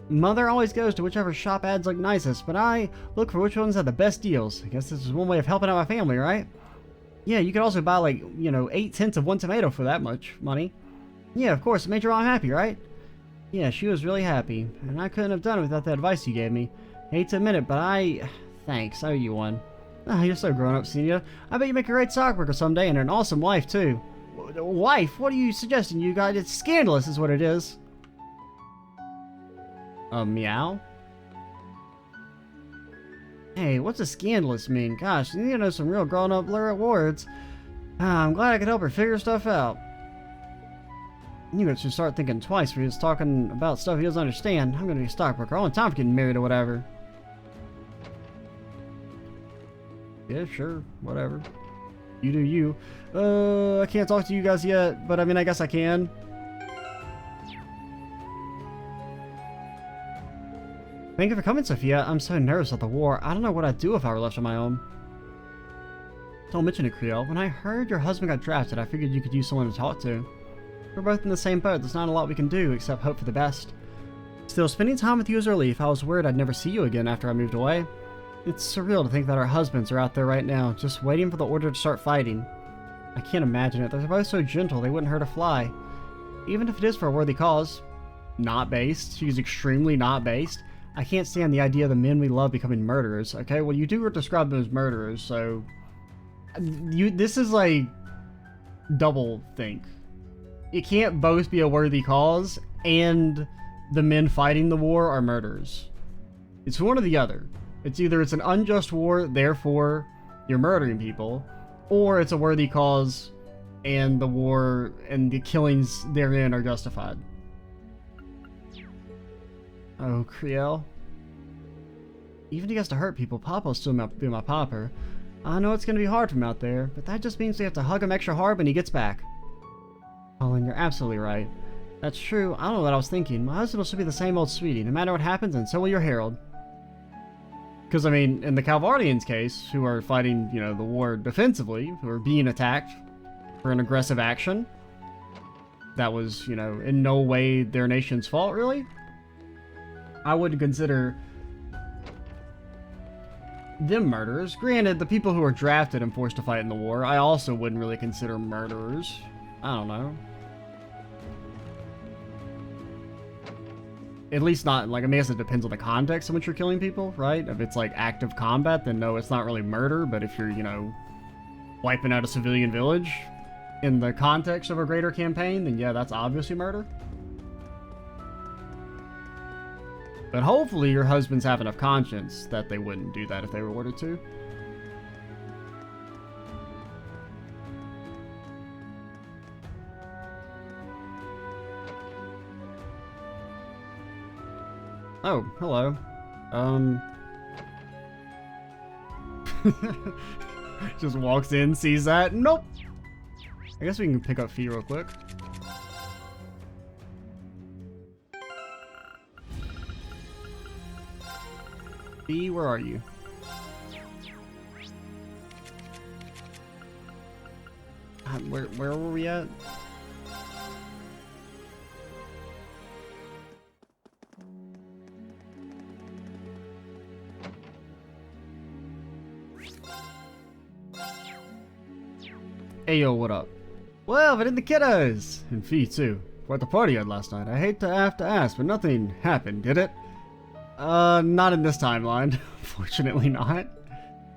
Mother always goes to whichever shop ads look nicest, but I look for which ones have the best deals. I guess this is one way of helping out my family, right? Yeah, you could also buy like, you know, 8 tenths of one tomato for that much money. Yeah, of course, it made your mom happy, right? Yeah, she was really happy, and I couldn't have done it without the advice you gave me. Hate to admit it, but thanks, I owe you one. Oh, you're so grown up, Senior. I bet you make a great stockbroker someday and an awesome wife, too. Wife? What are you suggesting, you guys? It's scandalous is what it is. Meow? Hey, what's a scandalous mean? Gosh, you need to know some real grown-up lyric words. I'm glad I could help her figure stuff out. You should start thinking twice when he's talking about stuff he doesn't understand. I'm gonna be a stockbroker. I don't have time for getting married or whatever. Yeah, sure. Whatever. You do you. I can't talk to you guys yet, but I mean, I guess I can. Thank you for coming, Sophia. I'm so nervous about the war. I don't know what I'd do if I were left on my own. Don't mention it, Creole. When I heard your husband got drafted, I figured you could use someone to talk to. We're both in the same boat. There's not a lot we can do except hope for the best. Still, spending time with you is a relief. I was worried I'd never see you again after I moved away. It's surreal to think that our husbands are out there right now, just waiting for the order to start fighting. I can't imagine it. They're both so gentle, they wouldn't hurt a fly. Even if it is for a worthy cause. Not based. She's extremely not based. I can't stand the idea of the men we love becoming murderers. Okay, well, you do describe them as murderers, so... This is like... double think. It can't both be a worthy cause, and the men fighting the war are murderers. It's one or the other. It's either it's an unjust war, therefore you're murdering people, or it's a worthy cause, and the war and the killings therein are justified. Oh, Creole. Even if he has to hurt people, Papa will still be my papa. I know it's going to be hard for him out there, but that just means we have to hug him extra hard when he gets back. Colin, you're absolutely right. That's true. I don't know what I was thinking. My husband will still be the same old sweetie, no matter what happens, and so will your Harold. Because, I mean, in the Calvardians' case, who are fighting, you know, the war defensively, who are being attacked for an aggressive action, that was, you know, in no way their nation's fault, really. I wouldn't consider them murderers. Granted, the people who are drafted and forced to fight in the war, I also wouldn't really consider murderers. I don't know. At least not, like, I guess it depends on the context in which you're killing people, right? If it's, like, active combat, then no, it's not really murder, but if you're, you know, wiping out a civilian village in the context of a greater campaign, then yeah, that's obviously murder. But hopefully your husbands have enough conscience that they wouldn't do that if they were ordered to. Oh, hello. Just walks in, sees that. Nope. I guess we can pick up Fee real quick. Fee, where are you? Where were we at? Hey yo, what up? Well, but in the kiddos! And Fee too. We're at the party you had last night. I hate to have to ask, but nothing happened, did it? Not in this timeline. Fortunately not.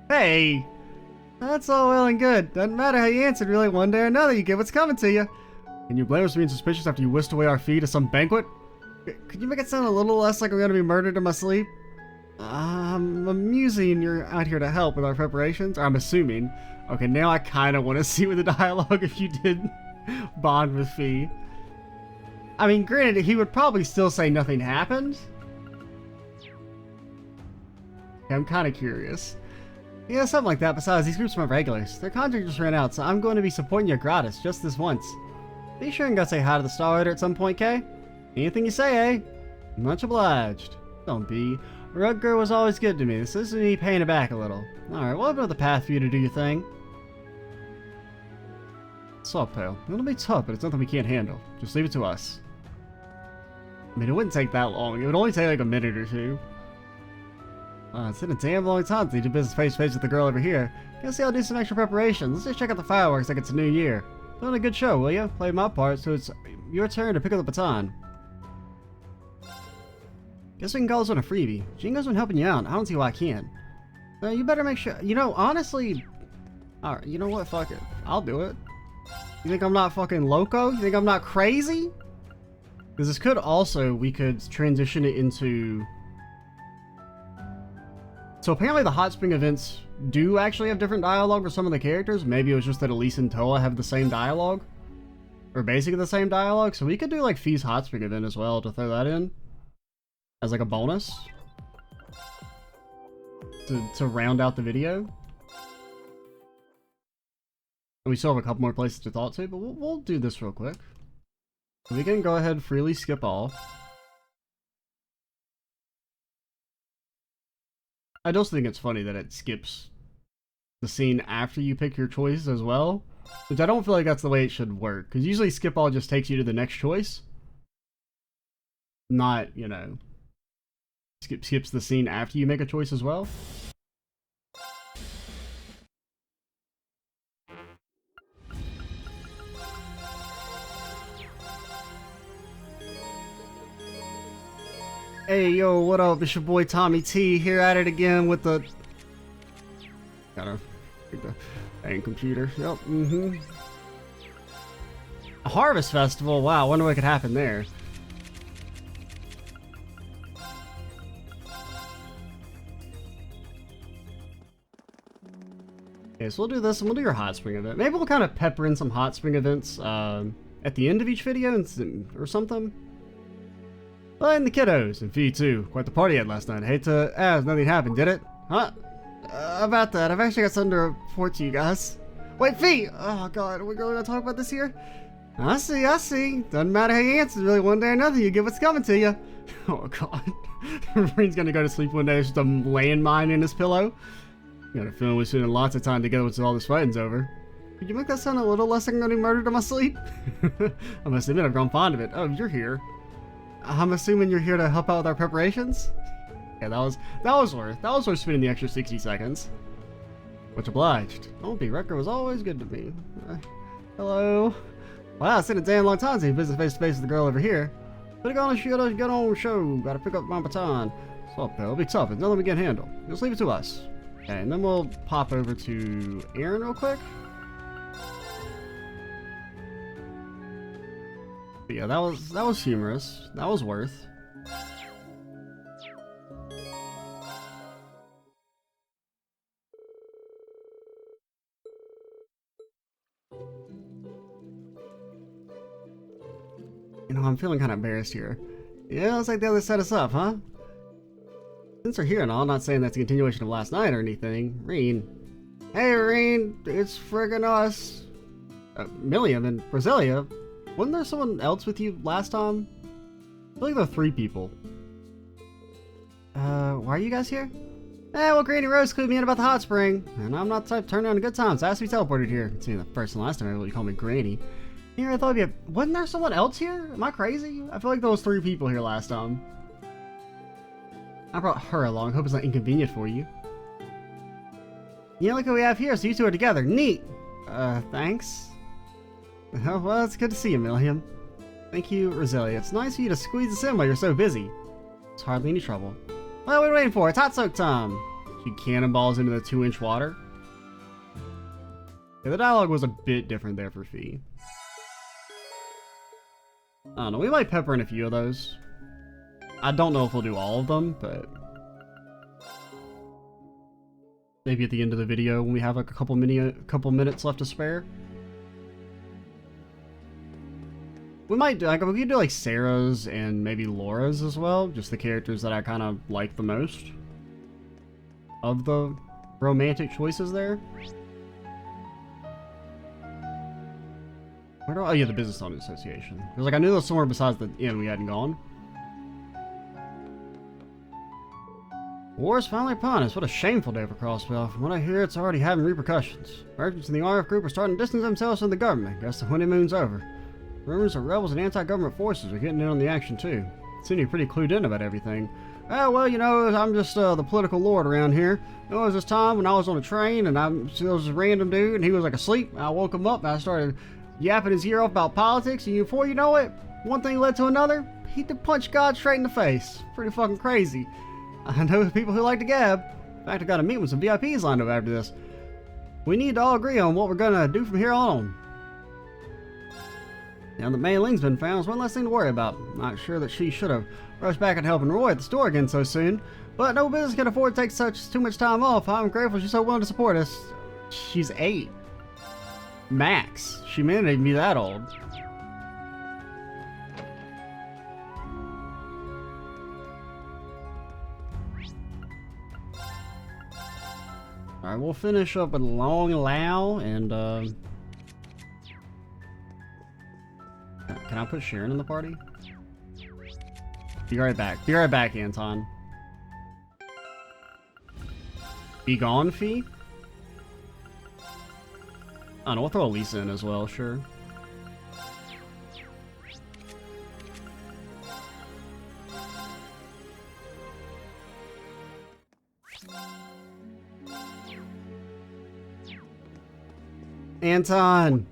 Hey! That's all well and good. Doesn't matter how you answered, really. One day or another, you get what's coming to you. Can you blame us for being suspicious after you whisked away our Fee to some banquet? Could you make it sound a little less like we're gonna be murdered in my sleep? I'm amusing you're out here to help with our preparations, or I'm assuming. Okay, now I kind of want to see with the dialogue if you did bond with Fee. I mean, granted, he would probably still say nothing happened. Okay, I'm kind of curious. Yeah, something like that. Besides, these groups are my regulars. Their contract just ran out, so I'm going to be supporting you gratis, just this once. Be sure and go say hi to the Star Rider at some point, Kay? Anything you say, eh? Much obliged. Don't be. Rutger was always good to me. This is me paying it back a little. Alright, we'll open up the path for you to do your thing. What's up, pal? It'll be tough, but it's nothing we can't handle. Just leave it to us. I mean, it wouldn't take that long. It would only take like a minute or two. It's been a damn long time to do business face to face with the girl over here. Guess I'll do some extra preparations. Let's just check out the fireworks like it's a new year. Put on a good show, will you? Play my part, so it's your turn to pick up the baton. Guess we can call this one a freebie. Jingo's been helping you out. I don't see why I can't. You better make sure. You know, honestly. Alright, you know what? Fuck it. I'll do it. You think I'm not fucking loco? You think I'm not crazy? Because this could also, we could transition it into... So apparently the hot spring events do actually have different dialogue for some of the characters. Maybe it was just that Elise and Toa have the same dialogue. Or basically the same dialogue. So we could do like Fee's hot spring event as well to throw that in. As like a bonus. To round out the video. And we still have a couple more places to talk to, but we'll do this real quick. We can go ahead and freely skip all. I just think it's funny that it skips the scene after you pick your choice as well. Which I don't feel like that's the way it should work. Because usually skip all just takes you to the next choice. Not, you know, skips the scene after you make a choice as well. Hey, yo, what up? It's your boy Tommy T here at it again with the... Gotta pick the dang computer. Yep, A harvest festival? Wow, I wonder what could happen there. Okay, so we'll do this and we'll do your hot spring event. Maybe we'll kind of pepper in some hot spring events at the end of each video or something. Well, and the kiddos, and Fee too. Quite the party you had last night. Hate to ask, nothing happened, did it? Huh? About that, I've actually got something to report to you guys. Wait, Fee! Oh god, are we going to talk about this here? I see. Doesn't matter how you answer, really, one day or another, you get what's coming to you. Oh god. Reen's gonna go to sleep one day, there's just a landmine in his pillow. Got a feeling we're spending lots of time together once all this fighting's over. Could you make that sound a little less like getting murdered in my sleep? I must admit I've grown fond of it. Oh, you're here. I'm assuming you're here to help out with our preparations? Yeah, that was worth spending the extra 60 seconds. Much obliged. Don't be, Wrecker was always good to me. Hello. Wow, it's been a damn long time since you visited face to face with the girl over here. But get on show. Gotta pick up my baton. What's up, Bill? It'll be tough. It's nothing we can handle. Just leave it to us. Okay, and then we'll pop over to Aaron real quick. But yeah, that was humorous. That was worth. You know, I'm feeling kind of embarrassed here. Yeah, looks like the others set us up, huh? Since we're here and all, not saying that's a continuation of last night or anything. Reen. Hey, Reen, it's friggin' us. Milliam and Brasilia. Wasn't there someone else with you last time? I feel like there were 3 people. Why are you guys here? Well, Granny Rose clued me in about the hot spring, and I'm not the type to turn down a good time, so I asked to be teleported here. Seeing the first and last time everybody called me Granny. Here, I thought wasn't there someone else here? Am I crazy? I feel like there was 3 people here last time. I brought her along. Hope it's not inconvenient for you. Yeah, look what we have here. So you 2 are together. Neat. Thanks. Well, it's good to see you, Milliam. Thank you, Roselia. It's nice of you to squeeze us in while you're so busy. It's hardly any trouble. Well, what are we waiting for? It's hot soak time. She cannonballs into the 2-inch water. Yeah, the dialogue was a bit different there for Fee. I don't know, we might pepper in a few of those. I don't know if we'll do all of them, but maybe at the end of the video when we have like a couple minutes left to spare. We might do, like, we could do like Sarah's and maybe Laura's as well, just the characters that I kind of like the most of the romantic choices there. Oh yeah, the Business Owners Association. Because like I knew there was somewhere besides the inn we hadn't gone. War is finally upon us. What a shameful day for Crossbell. From what I hear, it's already having repercussions. Merchants in the RF group are starting to distance themselves from the government. Guess the honeymoon's over. Rumors of rebels and anti-government forces are getting in on the action too. Seem to be pretty clued in about everything. Oh, well, you know, I'm just the political lord around here. There was this time when I was on a train and there was a random dude and he was like asleep. I woke him up and I started yapping his ear off about politics, and before you know it, one thing led to another. He did punch God straight in the face. Pretty fucking crazy. I know people who like to gab. In fact, I got to meet with some VIPs lined up after this. We need to all agree on what we're gonna do from here on. Now that Mei Ling's been found, it's one less thing to worry about. Not sure that she should have rushed back and helping Roy at the store again so soon, but no business can afford to take too much time off. I'm grateful she's so willing to support us. She's 8. Max. She may not even be that old. Alright, we'll finish up with Long Lao and can I put Sharon in the party? Be right back. Be right back, Anton. Be gone, Fee? I don't know, we'll throw Lisa in as well, sure. Anton!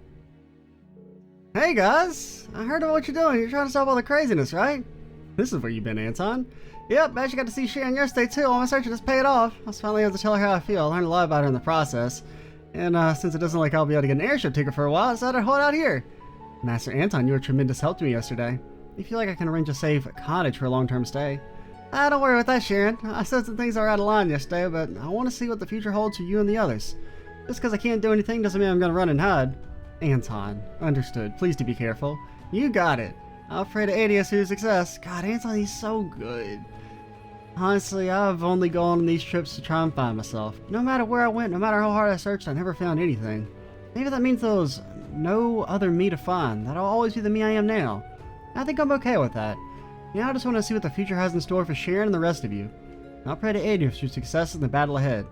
Hey guys! I heard about what you're doing. You're trying to stop all the craziness, right? This is where you've been, Anton. Yep, I actually got to see Sharon yesterday too. All my searching just paid off. I was finally able to tell her how I feel. I learned a lot about her in the process. And since it doesn't look like I'll be able to get an airship ticket for a while, I decided to hold out here. Master Anton, you were a tremendous help to me yesterday. I feel like I can arrange a safe cottage for a long-term stay. Don't worry about that, Sharon. I said some things are out of line yesterday, but I want to see what the future holds for you and the others. Just because I can't do anything doesn't mean I'm going to run and hide. Anton, understood. Please do be careful. You got it. I'll pray to ADS for your success. God, Anton, he's so good. Honestly, I've only gone on these trips to try and find myself. No matter where I went, no matter how hard I searched, I never found anything. Maybe that means there was no other me to find. That'll always be the me I am now. I think I'm okay with that. Now I just want to see what the future has in store for Sharon and the rest of you. I'll pray to aid you with your success in the battle ahead.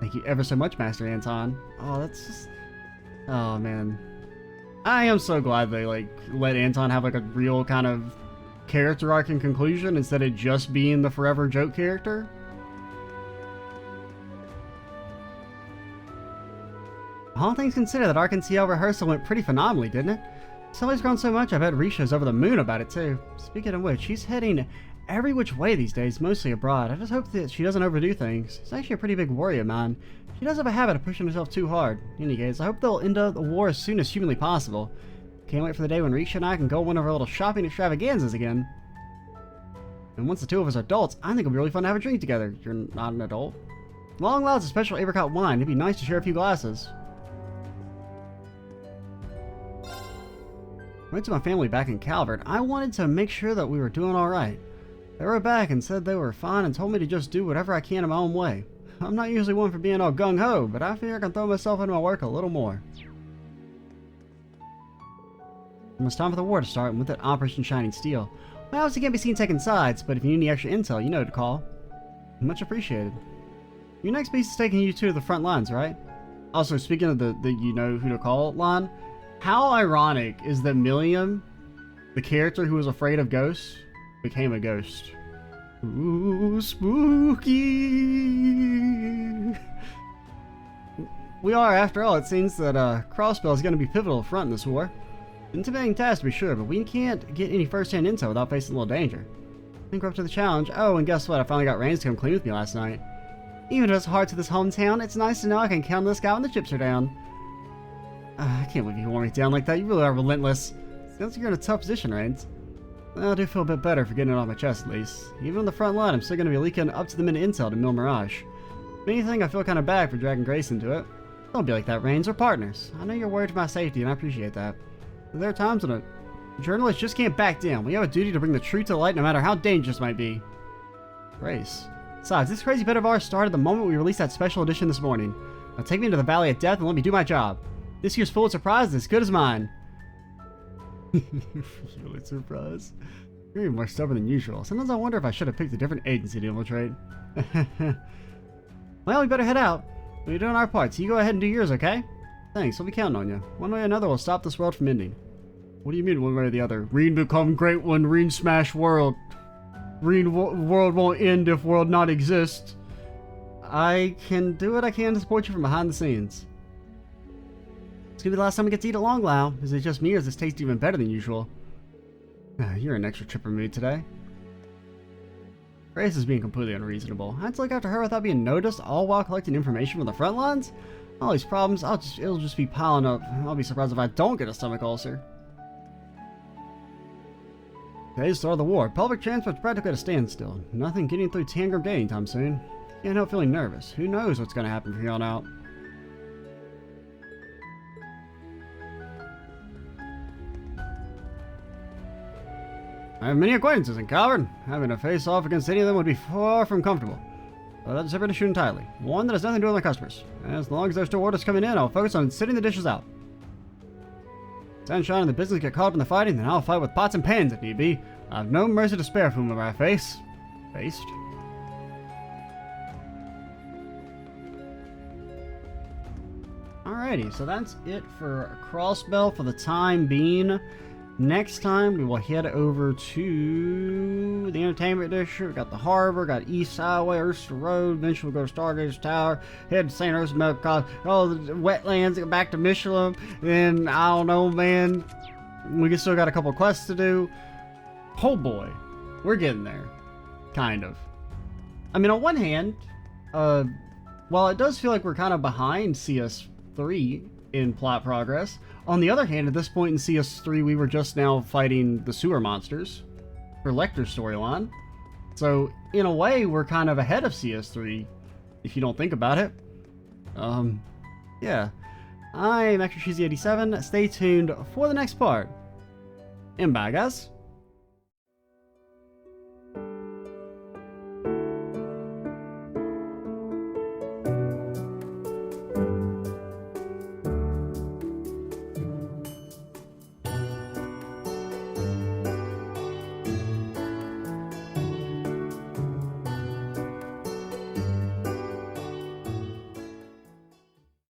Thank you ever so much, Master Anton. Oh, that's just... Oh, man. I am so glad they, like, let Anton have, like, a real kind of character arc and conclusion instead of just being the forever joke character. All things considered, that RCNCL rehearsal went pretty phenomenally, didn't it? Sully's grown so much, I bet Risha's over the moon about it, too. Speaking of which, she's heading every which way these days, mostly abroad. I just hope that she doesn't overdo things. It's actually a pretty big worry of mine. She does have a habit of pushing herself too hard. In any case, I hope they'll end the war as soon as humanly possible. Can't wait for the day when Risha and I can go on one of our little shopping extravaganzas again. And once the two of us are adults, I think it'll be really fun to have a drink together. You're not an adult. Long Loud's a special apricot wine. It'd be nice to share a few glasses. I went to my family back in Calvert. I wanted to make sure that we were doing alright. They wrote back and said they were fine and told me to just do whatever I can in my own way. I'm not usually one for being all gung-ho, but I figure I can throw myself into my work a little more. It was time for the war to start, and with it, Operation Shining Steel. I obviously can't be seen taking sides, but if you need any extra intel, you know who to call. Much appreciated. Your next piece is taking you two to the front lines, right? Also, speaking of the you know who to call line, how ironic is that Milliam, the character who was afraid of ghosts, became a ghost. Ooh, spooky! We are, after all, it seems that Crossbell is going to be pivotal front in this war. Intimidating task to be sure, but we can't get any first-hand intel without facing a little danger. I think we're up to the challenge. Oh, and guess what? I finally got Rains to come clean with me last night. Even if it's hard to this hometown, it's nice to know I can count on this guy when the chips are down. I can't believe you wore me down like that. You really are relentless. Sounds like you're in a tough position, Rains. Well, I do feel a bit better for getting it off my chest, at least. Even on the front line, I'm still going to be leaking up-to-the-minute intel to Mil Mirage. If anything, I feel kind of bad for dragging Grace into it. Don't be like that, Rains. We're partners. I know you're worried for my safety, and I appreciate that. But there are times when a journalist just can't back down. We have a duty to bring the truth to light, no matter how dangerous it might be. Grace. Besides, this crazy bit of ours started the moment we released that special edition this morning. Now take me into the Valley of Death and let me do my job. This year's Pulitzer Prize is as good as mine. Pulitzer Prize? You're even more stubborn than usual. Sometimes I wonder if I should have picked a different agency to infiltrate. Well, we better head out. We're doing our part, so you go ahead and do yours, okay? Thanks, we'll be counting on you. One way or another, we'll stop this world from ending. What do you mean, one way or the other? Reen become great when Reen smash world. Reen world won't end if world not exist. I can do what I can to support you from behind the scenes. It's gonna be the last time we get to eat at Long Lao. Is it just me, or does this taste even better than usual? You're in extra chipper mood today. Grace is being completely unreasonable. I had to look after her without being noticed, all while collecting information from the front lines? All these problems, it'll just be piling up. I'll be surprised if I don't get a stomach ulcer. Today's the start of the war. Public transport's practically at a standstill. Nothing getting through Tangram Gate anytime soon. Can't help feeling nervous. Who knows what's gonna happen from here on out. I have many acquaintances in Calvert. Having to face off against any of them would be far from comfortable. But that's a separate issue entirely. One that has nothing to do with my customers. As long as there's still orders coming in, I'll focus on sitting the dishes out. Sunshine and the business get caught up in the fighting, then I'll fight with pots and pans if need be. I have no mercy to spare for whom I faced. Alrighty, so that's it for Crossbell for the time being. Next time, we will head over to the entertainment district. We got the harbor, got East Highway, Ursa Road. Eventually, we'll go to Stargaze Tower, head to St. Ursula, all the wetlands, get back to Michelin. Then, I don't know, man. We still got a couple quests to do. Oh boy, we're getting there. Kind of. I mean, on one hand, while it does feel like we're kind of behind CS3 in plot progress, on the other hand, at this point in CS3, we were just now fighting the sewer monsters for Lecter's storyline. So, in a way, we're kind of ahead of CS3, if you don't think about it. Yeah. I'm Extra Cheesy 87. Stay tuned for the next part. And bye, guys.